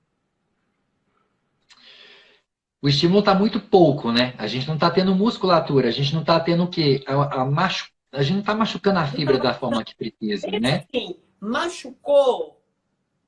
B: O estímulo está muito pouco, né? A gente não está tendo musculatura, a gente não está tendo o quê? A gente não está machucando a fibra da forma que precisa,
A: Pensa
B: né?
A: assim, machucou,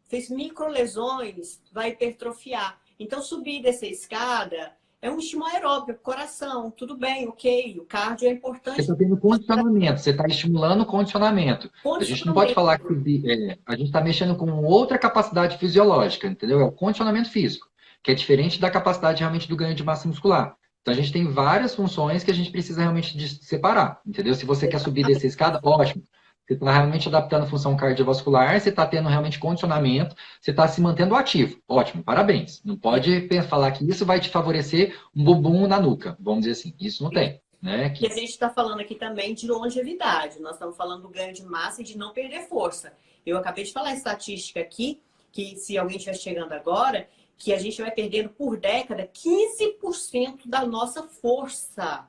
A: fez microlesões, vai hipertrofiar. Então, subir e descer escada é um estímulo aeróbico, coração, tudo bem, ok. O cardio é
B: Você
A: importante.
B: está tendo condicionamento, você está estimulando o condicionamento. A gente não pode falar
A: Condicionamento.
B: que a gente está mexendo com outra capacidade fisiológica, entendeu? É o condicionamento físico, que é diferente da capacidade realmente do ganho de massa muscular. Então a gente tem várias funções que a gente precisa realmente separar, entendeu? Se você quer subir e descer a escada, ótimo. Você está realmente adaptando a função cardiovascular, você está tendo realmente condicionamento, você está se mantendo ativo. Ótimo, parabéns. Não pode falar que isso vai te favorecer um bumbum na nuca, vamos dizer assim. Isso não tem, né?
A: E a gente está falando aqui também de longevidade. Nós estamos falando do ganho de massa e de não perder força. Eu acabei de falar a estatística aqui, que se alguém estiver chegando agora, que a gente vai perdendo por década 15% da nossa força.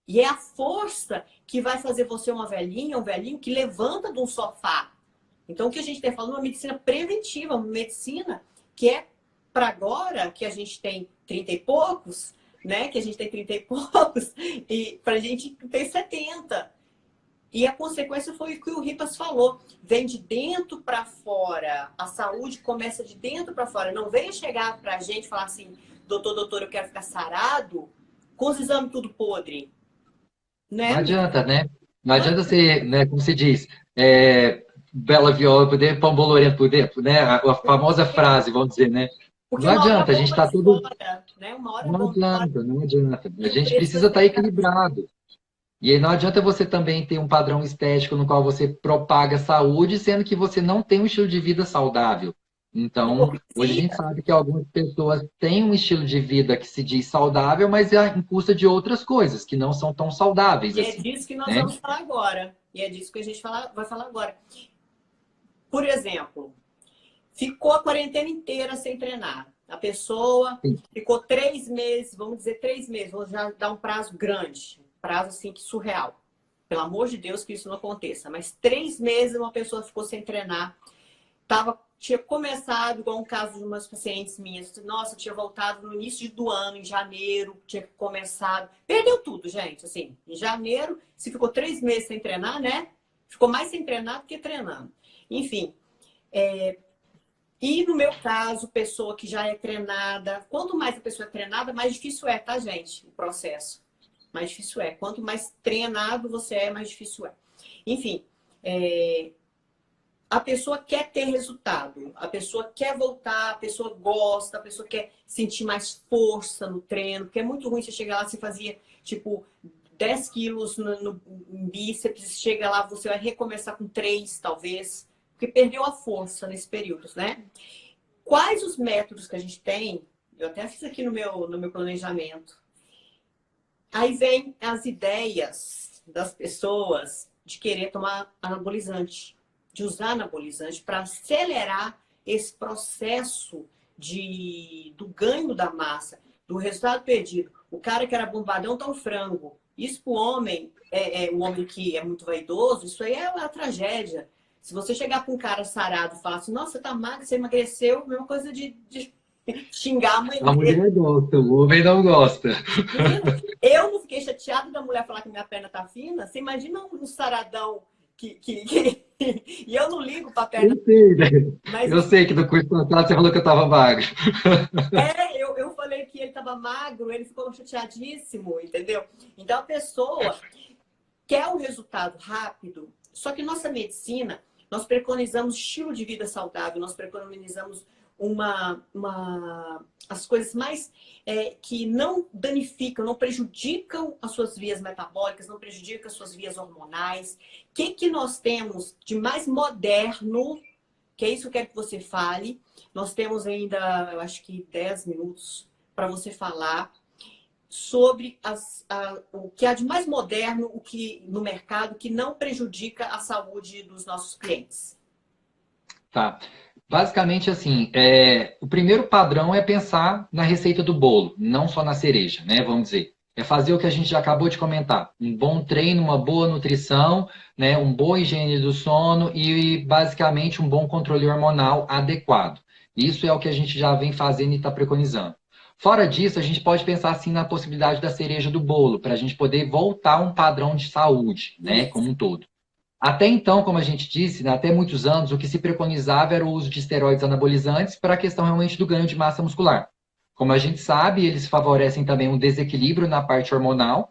A: E é a força que vai fazer você uma velhinha, um velhinho que levanta de um sofá. Então, o que a gente está falando é uma medicina preventiva, uma medicina que é para agora, que a gente tem 30 e poucos, né? Que a gente tem 30 e poucos, e para a gente tem 70. E a consequência foi o que o Ripas falou: vem de dentro para fora. A saúde começa de dentro para fora. Não venha chegar para a gente e falar assim: doutor, eu quero ficar sarado, com os exames tudo podre.
B: Não
A: Né?
B: adianta, né? Não
A: Não é
B: adianta ser, né, como se diz, bela viola por dentro, pão bolorento por dentro, né? A famosa frase, vamos dizer, né?
A: porque
B: Não
A: uma hora a
B: adianta, a gente
A: bomba
B: está tudo.
A: estoura, né? Uma hora a
B: Não
A: bomba estoura
B: adianta, não adianta. A
A: e o
B: gente
A: preço vai
B: precisa estar
A: ser
B: equilibrado. E aí não adianta você também ter um padrão estético no qual você propaga saúde, sendo que você não tem um estilo de vida saudável. Então, hoje a gente
A: hipocrisia.
B: sabe que algumas pessoas têm um estilo de vida que se diz saudável, mas é em custa de outras coisas, que não são tão saudáveis
A: E é
B: assim,
A: disso que nós
B: né?
A: vamos falar agora. E é disso que a gente vai falar agora. Por exemplo, ficou a quarentena inteira sem treinar. A pessoa
B: Sim.
A: ficou 3 meses, vamos dizer 3 meses, vamos já dar um prazo grande, prazo assim que surreal. Pelo amor de Deus que isso não aconteça. Mas 3 meses uma pessoa ficou sem treinar. Tinha começado, igual um caso de umas pacientes minhas. Nossa, tinha voltado no início do ano, em janeiro, tinha começado. Perdeu tudo, gente. Assim, em janeiro, se ficou 3 meses sem treinar, né? Ficou mais sem treinar do que treinando. Enfim, e no meu caso, pessoa que já é treinada, quanto mais a pessoa é treinada, mais difícil é, tá, gente? O processo. Mais difícil é. Quanto mais treinado você é, mais difícil é. Enfim, a pessoa quer ter resultado, a pessoa quer voltar, a pessoa gosta, a pessoa quer sentir mais força no treino, porque é muito ruim você chegar lá, você fazia, tipo, 10 quilos no bíceps, chega lá, você vai recomeçar com 3, talvez, porque perdeu a força nesse período, né? Quais os métodos que a gente tem? Eu até fiz aqui no meu planejamento. Aí vem as ideias das pessoas de querer tomar anabolizante, de usar anabolizante para acelerar esse processo do ganho da massa, do resultado perdido. O cara que era bombadão tá um frango. Isso para o homem, o homem que é muito vaidoso, isso aí é uma tragédia. Se você chegar para um cara sarado e falar assim, nossa, você tá magro, você emagreceu, mesma coisa de xingar a mãe
B: A
A: dele.
B: mulher gosta, o homem não gosta.
A: Menina, eu não fiquei chateada da mulher falar que minha perna tá fina. Você imagina um saradão E eu não ligo pra perna.
B: Eu sei, né?
A: Mas
B: Eu
A: assim,
B: sei que no curso passado você falou que eu estava magro.
A: eu falei que ele tava magro, ele ficou chateadíssimo, entendeu? Então a pessoa quer o resultado rápido, só que nossa medicina, nós preconizamos estilo de vida saudável, nós preconizamos as coisas mais que não danificam, não prejudicam as suas vias metabólicas, não prejudicam as suas vias hormonais. O que nós temos de mais moderno, que é isso que eu quero que você fale. Nós temos ainda, eu acho que 10 minutos para você falar sobre o que há de mais moderno no mercado que não prejudica a saúde dos nossos clientes.
B: Tá. Basicamente, assim, o primeiro padrão é pensar na receita do bolo, não só na cereja, né? Vamos dizer. É fazer o que a gente já acabou de comentar. Um bom treino, uma boa nutrição, né? Uma boa higiene do sono e, basicamente, um bom controle hormonal adequado. Isso é o que a gente já vem fazendo e está preconizando. Fora disso, a gente pode pensar, assim, na possibilidade da cereja do bolo, para a gente poder voltar a um padrão de saúde, né? Como um todo. Até então, como a gente disse, né, até muitos anos, o que se preconizava era o uso de esteroides anabolizantes para a questão realmente do ganho de massa muscular. Como a gente sabe, eles favorecem também um desequilíbrio na parte hormonal,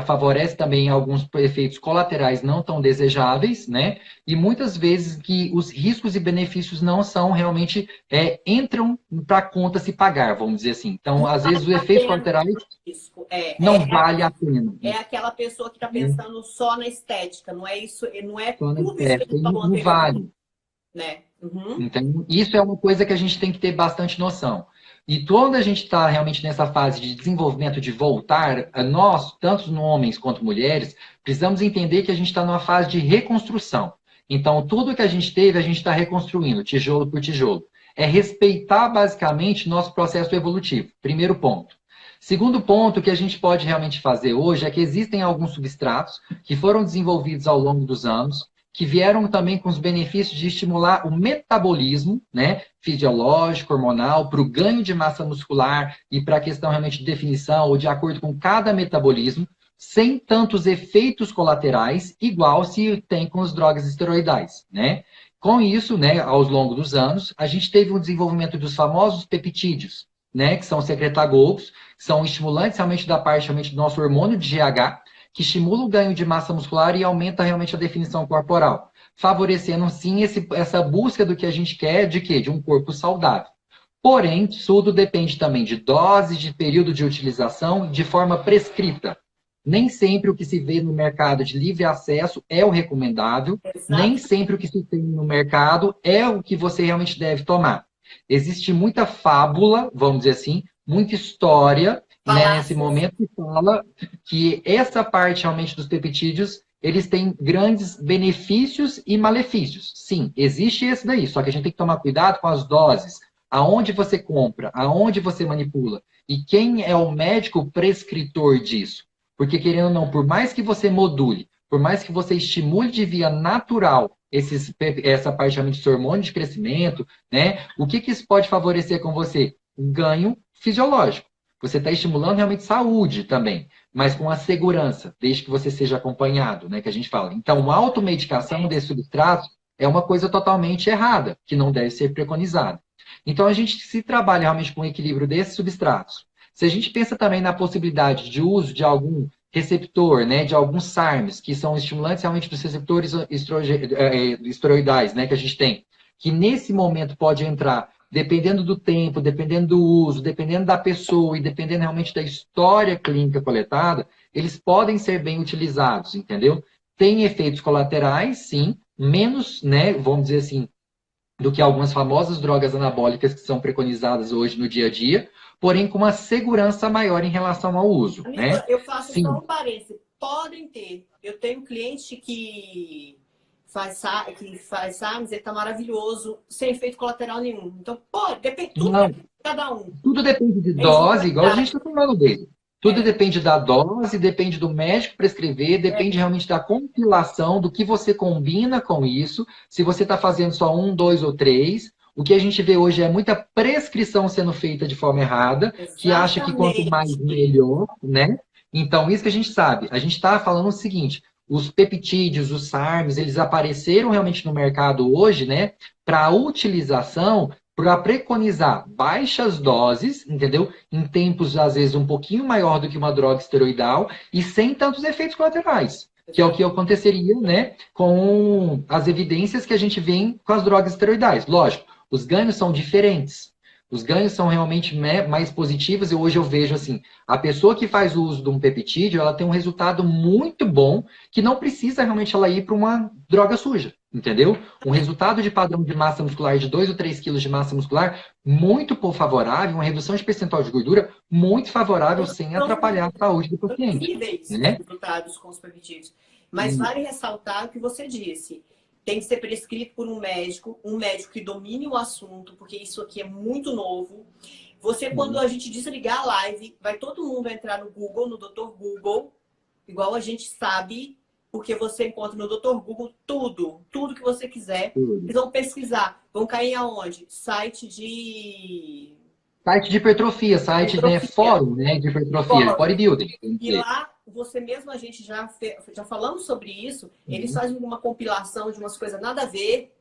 B: favorece também alguns efeitos colaterais não tão desejáveis, né? E muitas vezes que os riscos e benefícios não são realmente, entram para a conta se pagar, vamos dizer assim. Então, às vezes, os efeitos colaterais não vale a pena.
A: É aquela pessoa que está pensando só na estética, não é isso, não é
B: tudo isso
A: que a gente falou
B: não vale.
A: Né? Uhum.
B: Então, isso é uma coisa que a gente tem que ter bastante noção. E quando a gente está realmente nessa fase de desenvolvimento, de voltar, nós, tanto homens quanto mulheres, precisamos entender que a gente está numa fase de reconstrução. Então, tudo que a gente teve, a gente está reconstruindo, tijolo por tijolo. É respeitar, basicamente, nosso processo evolutivo. Primeiro ponto. Segundo ponto que a gente pode realmente fazer hoje é que existem alguns substratos que foram desenvolvidos ao longo dos anos, que vieram também com os benefícios de estimular o metabolismo, né, fisiológico, hormonal, para o ganho de massa muscular e para a questão realmente de definição ou de acordo com cada metabolismo, sem tantos efeitos colaterais, igual se tem com as drogas esteroidais, né? Com isso, né, ao longo dos anos, a gente teve um desenvolvimento dos famosos peptídeos, né, que são secretagogos, são estimulantes realmente da parte realmente do nosso hormônio de GH, que estimula o ganho de massa muscular e aumenta realmente a definição corporal, favorecendo sim essa busca do que a gente quer, de quê? De um corpo saudável. Porém, tudo depende também de dose, de período de utilização, de forma prescrita. Nem sempre o que se vê no mercado de livre acesso é o recomendável, nem sempre o que se tem no mercado é o que você realmente deve tomar. Existe muita fábula, vamos dizer assim, muita história, né, nesse momento que fala que essa parte realmente dos peptídeos, eles têm grandes benefícios e malefícios. Sim, existe esse daí, só que a gente tem que tomar cuidado com as doses, aonde você compra, aonde você manipula e quem é o médico prescritor disso. Porque, querendo ou não, por mais que você module, por mais que você estimule de via natural essa parte realmente do seu hormônio de crescimento, né, o que isso pode favorecer com você? Um ganho fisiológico. Você está estimulando realmente saúde também, mas com a segurança, desde que você seja acompanhado, né, que a gente fala. Então, a automedicação desse substrato é uma coisa totalmente errada, que não deve ser preconizada. Então, a gente se trabalha realmente com o equilíbrio desses substratos. Se a gente pensa também na possibilidade de uso de algum receptor, né, de alguns SARMs, que são estimulantes realmente dos receptores esteroidais, né, que a gente tem, que nesse momento pode entrar, dependendo do tempo, dependendo do uso, dependendo da pessoa e dependendo realmente da história clínica coletada, eles podem ser bem utilizados, entendeu? Tem efeitos colaterais, sim, menos, né, vamos dizer assim, do que algumas famosas drogas anabólicas que são preconizadas hoje no dia a dia, porém com uma segurança maior em relação ao uso.
A: Amigo,
B: né?
A: Eu faço
B: Sim.
A: só um parênteses. Podem ter. Eu tenho um cliente que faz SARMs, ele tá maravilhoso, sem efeito colateral nenhum. Então, pode, depende tudo de cada um.
B: Tudo depende de dose, igual a gente está falando dele. Tudo depende da dose, depende do médico prescrever, depende realmente da compilação, do que você combina com isso. Se você está fazendo só 1, 2 ou 3. O que a gente vê hoje é muita prescrição sendo feita de forma errada, que acha que quanto mais melhor, né? Então, isso que a gente sabe. A gente está falando o seguinte, os peptídeos, os SARMs, eles apareceram realmente no mercado hoje, né? Para utilização, para preconizar baixas doses, entendeu? Em tempos, às vezes, um pouquinho maior do que uma droga esteroidal e sem tantos efeitos colaterais. Que é o que aconteceria, né? Com as evidências que a gente vê com as drogas esteroidais. Lógico, os ganhos são diferentes. Os ganhos são realmente mais positivos e hoje eu vejo assim, a pessoa que faz o uso de um peptídeo, ela tem um resultado muito bom que não precisa realmente ela ir para uma droga suja, entendeu? Um resultado de padrão de massa muscular de 2 ou 3 quilos de massa muscular muito favorável, uma redução de percentual de gordura muito favorável sem atrapalhar a saúde do paciente.
A: Incríveis os
B: Né?
A: resultados com os peptídeos. Mas vale ressaltar o que você disse. Tem que ser prescrito por um médico que domine o assunto, porque isso aqui é muito novo. Você, quando a gente desligar a live, vai todo mundo entrar no Google, no Dr. Google, igual a gente sabe, porque você encontra no Dr. Google tudo que você quiser. Eles vão pesquisar. Vão cair aonde? Site de
B: hipertrofia, site, né, fórum, né, de hipertrofia, bodybuilding.
A: E lá, você mesmo, a gente já falamos sobre isso, eles fazem uma compilação de umas coisas nada a ver,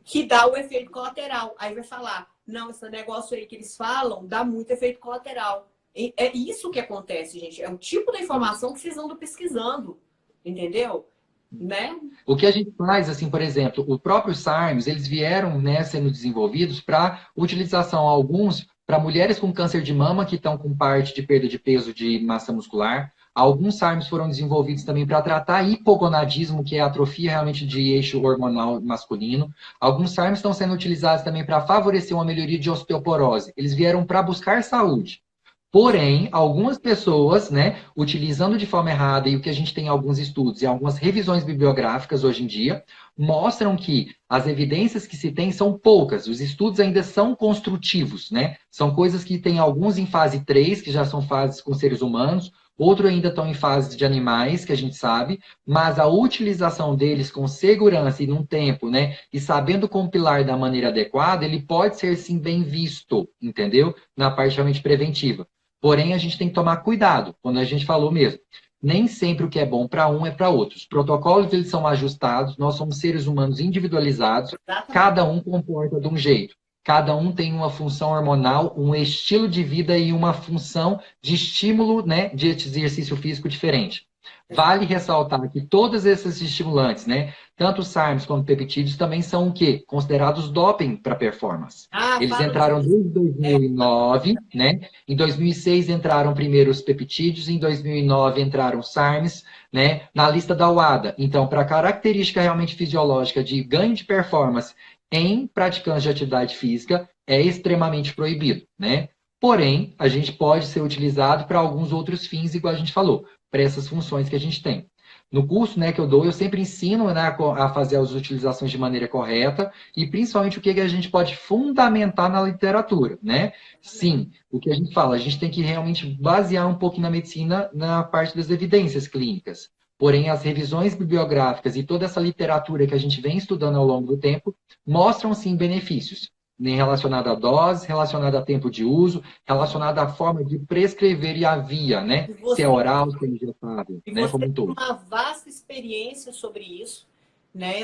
A: que dá o efeito colateral. Aí vai falar, não, esse negócio aí que eles falam dá muito efeito colateral. E é isso que acontece, gente. É o tipo de informação que vocês andam pesquisando, entendeu? Né?
B: O que a gente faz, assim, por exemplo, o próprio SARMs, eles vieram, né, sendo desenvolvidos para utilização, alguns para mulheres com câncer de mama que estão com parte de perda de peso de massa muscular. Alguns SARMs foram desenvolvidos também para tratar hipogonadismo, que é a atrofia realmente de eixo hormonal masculino. Alguns SARMs estão sendo utilizados também para favorecer uma melhoria de osteoporose. Eles vieram para buscar saúde. Porém, algumas pessoas, né, utilizando de forma errada, e o que a gente tem em alguns estudos e algumas revisões bibliográficas hoje em dia, mostram que as evidências que se tem são poucas. Os estudos ainda são construtivos, né? São coisas que tem alguns em fase 3, que já são fases com seres humanos, outros ainda estão em fase de animais, que a gente sabe, mas a utilização deles com segurança e num tempo, né, e sabendo compilar da maneira adequada, ele pode ser sim bem visto, entendeu? Na parte realmente preventiva. Porém, a gente tem que tomar cuidado, quando a gente falou mesmo. Nem sempre o que é bom para um é para outros. Os protocolos eles são ajustados, nós somos seres humanos individualizados, cada um comporta de um jeito. Cada um tem uma função hormonal, um estilo de vida e uma função de estímulo, né, de exercício físico diferente. Vale ressaltar que todos esses estimulantes, né, tanto os SARMs quanto peptídeos, também são o quê? Considerados doping para performance. Eles entraram desde 2009, né? Em 2006 entraram primeiro os peptídeos, em 2009 entraram os SARMs, né, na lista da UADA. Então, para característica realmente fisiológica de ganho de performance em praticantes de atividade física, é extremamente proibido, né? Porém, a gente pode ser utilizado para alguns outros fins, igual a gente falou, para essas funções que a gente tem. No curso, né, que eu dou, eu sempre ensino, né, a fazer as utilizações de maneira correta e principalmente o que a gente pode fundamentar na literatura, né? Sim, o que a gente fala, a gente tem que realmente basear um pouco na medicina na parte das evidências clínicas. Porém, as revisões bibliográficas e toda essa literatura que a gente vem estudando ao longo do tempo mostram, sim, benefícios relacionado à dose, relacionado a tempo de uso, relacionado à forma de prescrever e a via, né? Se é oral, se é injetável, né? Como um todo.
A: Você tem uma vasta experiência sobre isso, né?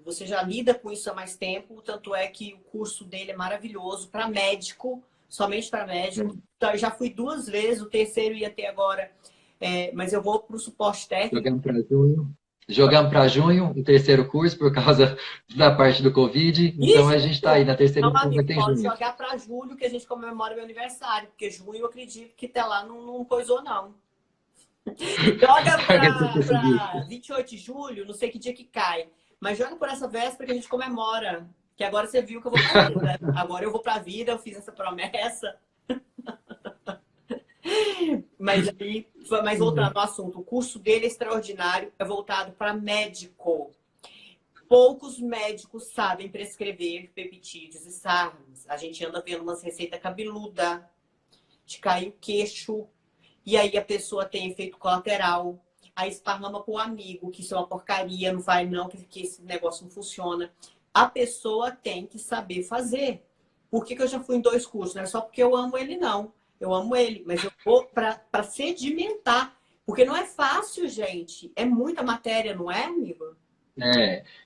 A: Você já lida com isso há mais tempo, tanto é que o curso dele é maravilhoso para médico, somente para médico. Então, eu já fui 2 vezes, o terceiro ia ter agora, mas eu vou para o suporte técnico.
B: Jogamos para junho o terceiro curso por causa da parte do Covid. Então a gente está aí na terceira edição, vai ter
A: pode
B: junho.
A: jogar para julho, que a gente comemora meu aniversário, porque junho eu acredito que até lá não coisou, não. Joga para 28 de julho, não sei que dia que cai, mas joga por essa véspera que a gente comemora. Que agora você viu que eu vou para a vida. Agora eu vou para a vida, eu fiz essa promessa. Mas voltando ao assunto, o curso dele é extraordinário, é voltado para médico. Poucos médicos sabem prescrever peptídeos e SARMs. A gente anda vendo umas receitas cabeluda, de cair o queixo, e aí a pessoa tem efeito colateral, aí esparrama para o amigo, que isso é uma porcaria, não vai não, que esse negócio não funciona. A pessoa tem que saber fazer. Por que eu já fui em 2 cursos? Não é só porque eu amo ele, não. Eu amo ele, mas eu vou para sedimentar. Porque não é fácil, gente. É muita matéria, não é, amigo?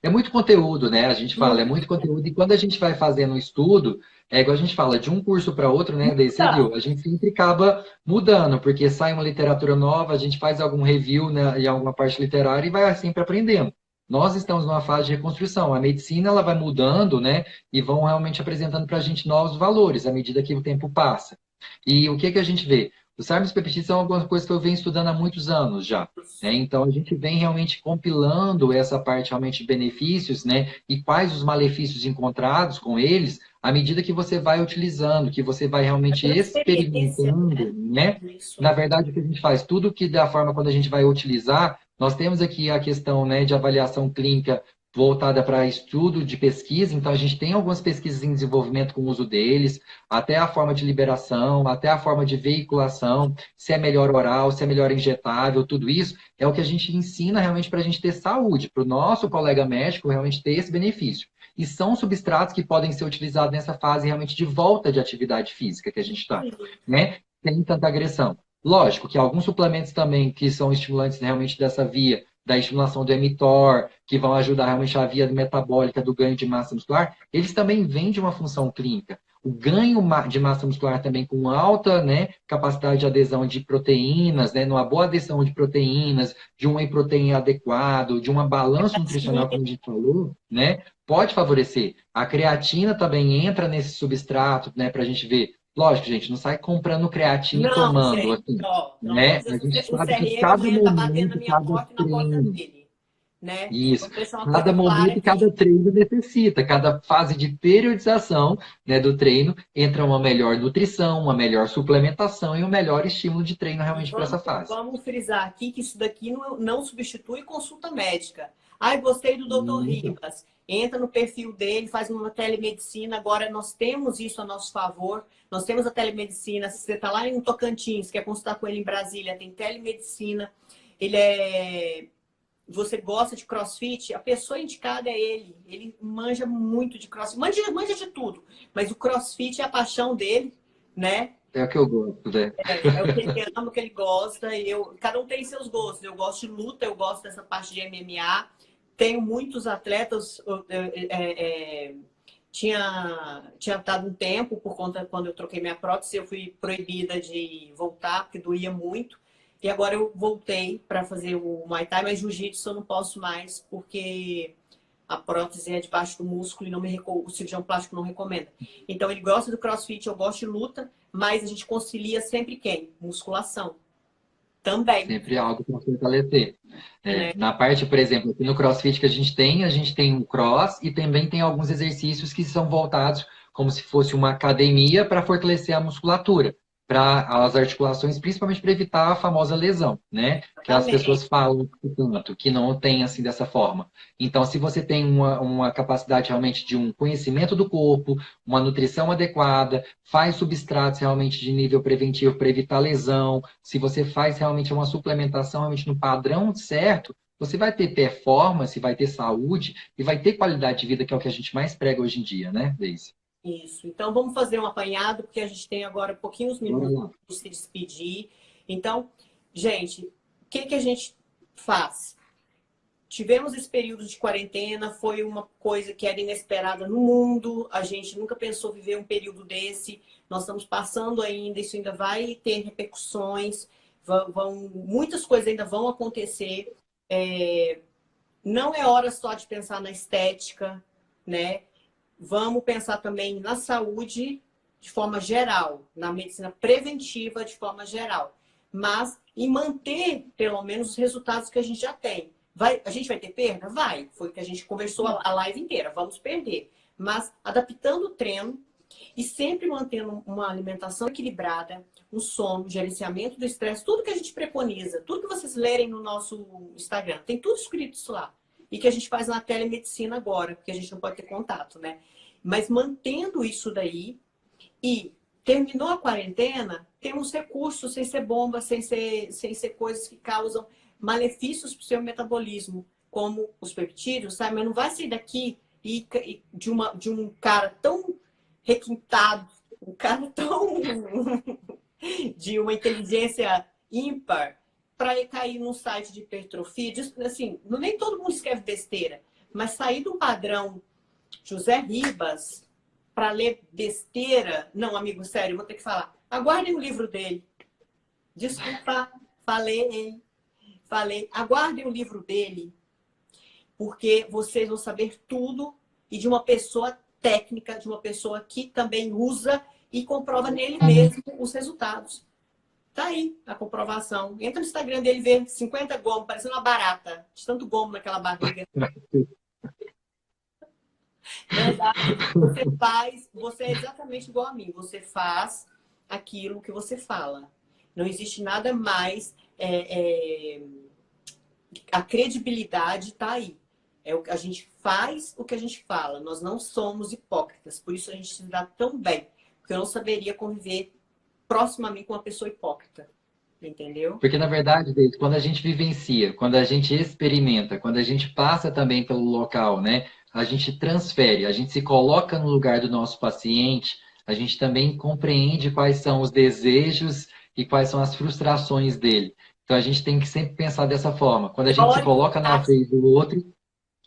B: É muito conteúdo, né? A gente fala, é muito conteúdo. E quando a gente vai fazendo um estudo, é igual a gente fala, de um curso para outro, né? Daí você viu, a gente sempre acaba mudando, porque sai uma literatura nova, a gente faz algum review, né, em alguma parte literária e vai sempre aprendendo. nós estamos numa fase de reconstrução. A medicina ela vai mudando, né? E vão realmente apresentando para a gente novos valores à medida que o tempo passa. E o que que a gente vê? Os sarmos são algumas coisas que eu venho estudando há muitos anos já. Né? Então, a gente vem realmente compilando essa parte realmente de benefícios, né? E quais os malefícios encontrados com eles, à medida que você vai utilizando, que você vai
A: A
B: realmente
A: transferência,
B: experimentando, né?
A: isso.
B: Na verdade, o que a gente faz, tudo que da forma quando a gente vai utilizar, nós temos aqui a questão, né, de avaliação clínica voltada para estudo de pesquisa, então a gente tem algumas pesquisas em desenvolvimento com o uso deles, até a forma de liberação, até a forma de veiculação, se é melhor oral, se é melhor injetável, tudo isso é o que a gente ensina realmente para a gente ter saúde, para o nosso colega médico realmente ter esse benefício. E são substratos que podem ser utilizados nessa fase realmente de volta de atividade física que a gente está, né? Sem tanta agressão. Lógico que alguns suplementos também que são estimulantes realmente dessa via, da estimulação do mTOR, que vão ajudar realmente a via metabólica do ganho de massa muscular, eles também vêm de uma função clínica. O ganho de massa muscular também com alta, né, capacidade de adesão de proteínas, né, numa boa adesão de proteínas, de um whey protein adequado, de uma balança nutricional, como a gente falou, né, pode favorecer. A creatina também entra nesse substrato, né, para a gente ver. Lógico, gente, não sai comprando creatina e
A: Não,
B: tomando,
A: gente,
B: assim,
A: ó, pelo amor
B: né?
A: de
B: A
A: Deus,
B: gente
A: o
B: sabe que
A: CRM
B: cada
A: amanhã tá batendo na
B: momento,
A: minha
B: cada
A: porta e na porta
B: treino,
A: dele, né?
B: isso,
A: Vamos deixar uma coisa
B: cada
A: clara
B: momento e cada
A: aqui.
B: treino necessita, cada fase de periodização, né, do treino entra uma melhor nutrição, uma melhor suplementação e um melhor estímulo de treino
A: E
B: realmente para essa fase.
A: vamos frisar aqui que isso daqui não substitui consulta médica. Ai, gostei do Dr.
B: Isso,
A: Ribas. Entra no perfil dele, faz uma telemedicina. Agora nós temos isso a nosso favor. Nós temos a telemedicina. Se você está lá em Tocantins, quer consultar com ele em Brasília, tem telemedicina. Ele é. Você gosta de CrossFit? A pessoa indicada é ele. Ele manja muito de CrossFit. Manja de tudo. Mas o CrossFit é a paixão dele, né?
B: é o que eu gosto, né?
A: É o que ele ama, o que ele gosta. Cada um tem seus gostos. Eu gosto de luta, eu gosto dessa parte de MMA. Tenho muitos atletas. Tinha dado um tempo por conta quando eu troquei minha prótese, eu fui proibida de voltar, porque doía muito. E agora eu voltei para fazer o Muay Thai, mas Jiu-Jitsu eu não posso mais, porque a prótese é debaixo do músculo e o cirurgião plástico não recomenda. Então ele gosta do CrossFit, eu gosto de luta, mas a gente concilia sempre quem? Musculação. Também,
B: Sempre algo para fortalecer.
A: né?
B: Na parte, por exemplo, aqui no CrossFit que a gente tem o cross e também tem alguns exercícios que são voltados como se fosse uma academia para fortalecer a musculatura, para as articulações, principalmente para evitar a famosa lesão, né? Que as
A: Exatamente.
B: pessoas falam tanto, que não tem assim dessa forma. Então, se você tem uma capacidade realmente de um conhecimento do corpo, uma nutrição adequada, faz substratos realmente de nível preventivo para evitar lesão, se você faz realmente uma suplementação realmente no padrão certo, você vai ter performance, vai ter saúde e vai ter qualidade de vida, que é o que a gente mais prega hoje em dia, né, Deise?
A: Isso. Então vamos fazer um apanhado, porque a gente tem agora pouquinhos
B: Bora
A: minutos
B: lá.
A: para se despedir. Então, gente, o que a gente faz? Tivemos esse período de quarentena, foi uma coisa que era inesperada no mundo, a gente nunca pensou viver um período desse, nós estamos passando ainda, isso ainda vai ter repercussões, muitas coisas ainda vão acontecer. Não é hora só de pensar na estética, né? Vamos pensar também na saúde de forma geral, na medicina preventiva de forma geral, mas em manter pelo menos os resultados que a gente já tem. A gente vai ter perda? Vai. Foi o que a gente conversou a live inteira. Vamos perder. Mas adaptando o treino e sempre mantendo uma alimentação equilibrada, um sono, gerenciamento do estresse, tudo que a gente preconiza, tudo que vocês lerem no nosso Instagram, tem tudo escrito isso lá. E que a gente faz na telemedicina agora, porque a gente não pode ter contato, né? Mas mantendo isso daí e terminou a quarentena, temos recursos sem ser bomba, sem ser coisas que causam malefícios para o seu metabolismo, como os peptídeos, sabe? Mas não vai sair daqui de um cara tão requintado, um cara tão de uma inteligência ímpar para cair num site de hipertrofia. Assim, nem todo mundo escreve besteira, mas sair do padrão José Ribas para ler besteira. Não, amigo, sério, vou ter que falar. Aguardem o livro dele. Desculpa, falei. Aguardem o livro dele. porque vocês vão saber tudo e de uma pessoa técnica, de uma pessoa que também usa e comprova nele mesmo os resultados. Tá aí a comprovação. Entra no Instagram dele e vê 50 gomos, parecendo uma barata, de tanto gomo naquela barriga. Verdade. Você é exatamente igual a mim. Você faz aquilo que você fala. Não existe nada mais. A credibilidade está aí. A gente faz o que a gente fala. Nós não somos hipócritas. Por isso a gente se dá tão bem. Porque eu não saberia conviver próximo a mim com uma pessoa hipócrita. Entendeu?
B: Porque, na verdade, Deise, quando a gente vivencia, quando a gente experimenta, quando a gente passa também pelo local, né? A gente transfere, a gente se coloca no lugar do nosso paciente, a gente também compreende quais são os desejos e quais são as frustrações dele. Então, a gente tem que sempre pensar dessa forma. Quando a gente se coloca na vez do outro,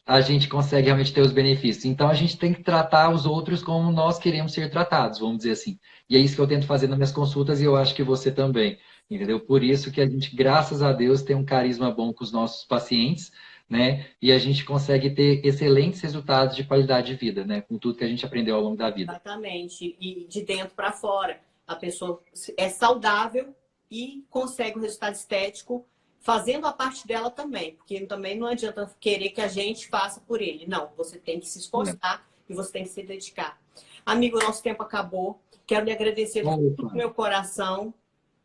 B: a gente consegue realmente ter os benefícios. Então, a gente tem que tratar os outros como nós queremos ser tratados, vamos dizer assim. E é isso que eu tento fazer nas minhas consultas e eu acho que você também, entendeu? Por isso que a gente, graças a Deus, tem um carisma bom com os nossos pacientes, né? E a gente consegue ter excelentes resultados de qualidade de vida, né? Com tudo que a gente aprendeu ao longo da vida.
A: Exatamente. E de dentro para fora. A pessoa é saudável e consegue um resultado estético fazendo a parte dela também, porque também não adianta querer que a gente faça por ele. Não, você tem que se esforçar e você tem que se dedicar. Amigo, nosso tempo acabou. Quero lhe agradecer de todo o meu coração.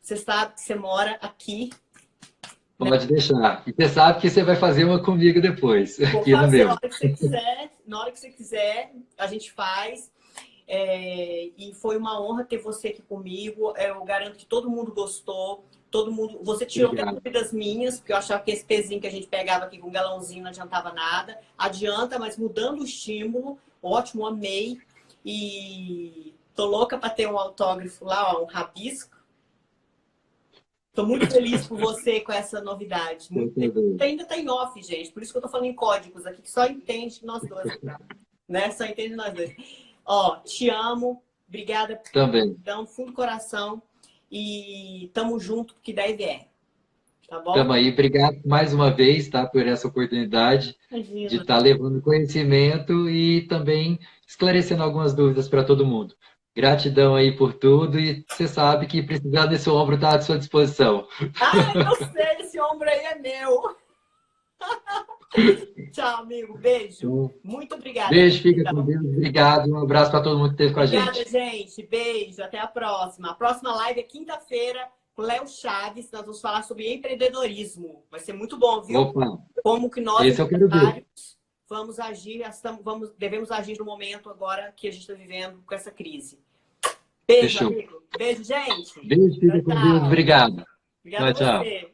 A: Você sabe que você mora aqui.
B: Pode deixar. E você sabe que você vai fazer uma comigo depois.
A: Vou
B: aqui no
A: fazer
B: meu.
A: na hora que você quiser. Na hora que você quiser, a gente faz. E foi uma honra ter você aqui comigo. Eu garanto que todo mundo gostou. Todo mundo. Você tirou até dúvidas minhas, porque eu achava que esse pezinho que a gente pegava aqui com um galãozinho não adiantava nada. Adianta, mas mudando o estímulo, ótimo, amei. E tô louca para ter um autógrafo lá, ó, um rabisco. Tô muito feliz por você com essa novidade. Ainda tem off, gente. Por isso que eu tô falando em códigos aqui, que só entende nós dois. Né? Só entende nós dois. Ó, te amo. Obrigada.
B: Também.
A: Então, fundo do coração. E tamo junto, que daí vier. Tá bom?
B: Tamo aí. Obrigado mais uma vez, tá? Por essa oportunidade de estar levando conhecimento e também esclarecendo algumas dúvidas para todo mundo. Gratidão aí por tudo e você sabe que precisar desse ombro tá à sua disposição.
A: Eu sei, esse ombro aí é meu. Tchau, amigo. Beijo. Muito obrigada.
B: Beijo, fica com Deus. Obrigado. Um abraço para todo mundo que esteve com a gente.
A: Obrigada, gente. Beijo. Até a próxima. A próxima live é quinta-feira com o Léo Chaves. Nós vamos falar sobre empreendedorismo. Vai ser muito bom, viu?
B: Opa.
A: Como que nós,
B: esse eu quero ver.
A: Vamos agir, devemos agir no momento agora que a gente está vivendo com essa crise. Beijo, amigo. Beijo, gente.
B: Beijo, fica com Deus. Obrigado.
A: Obrigada a você.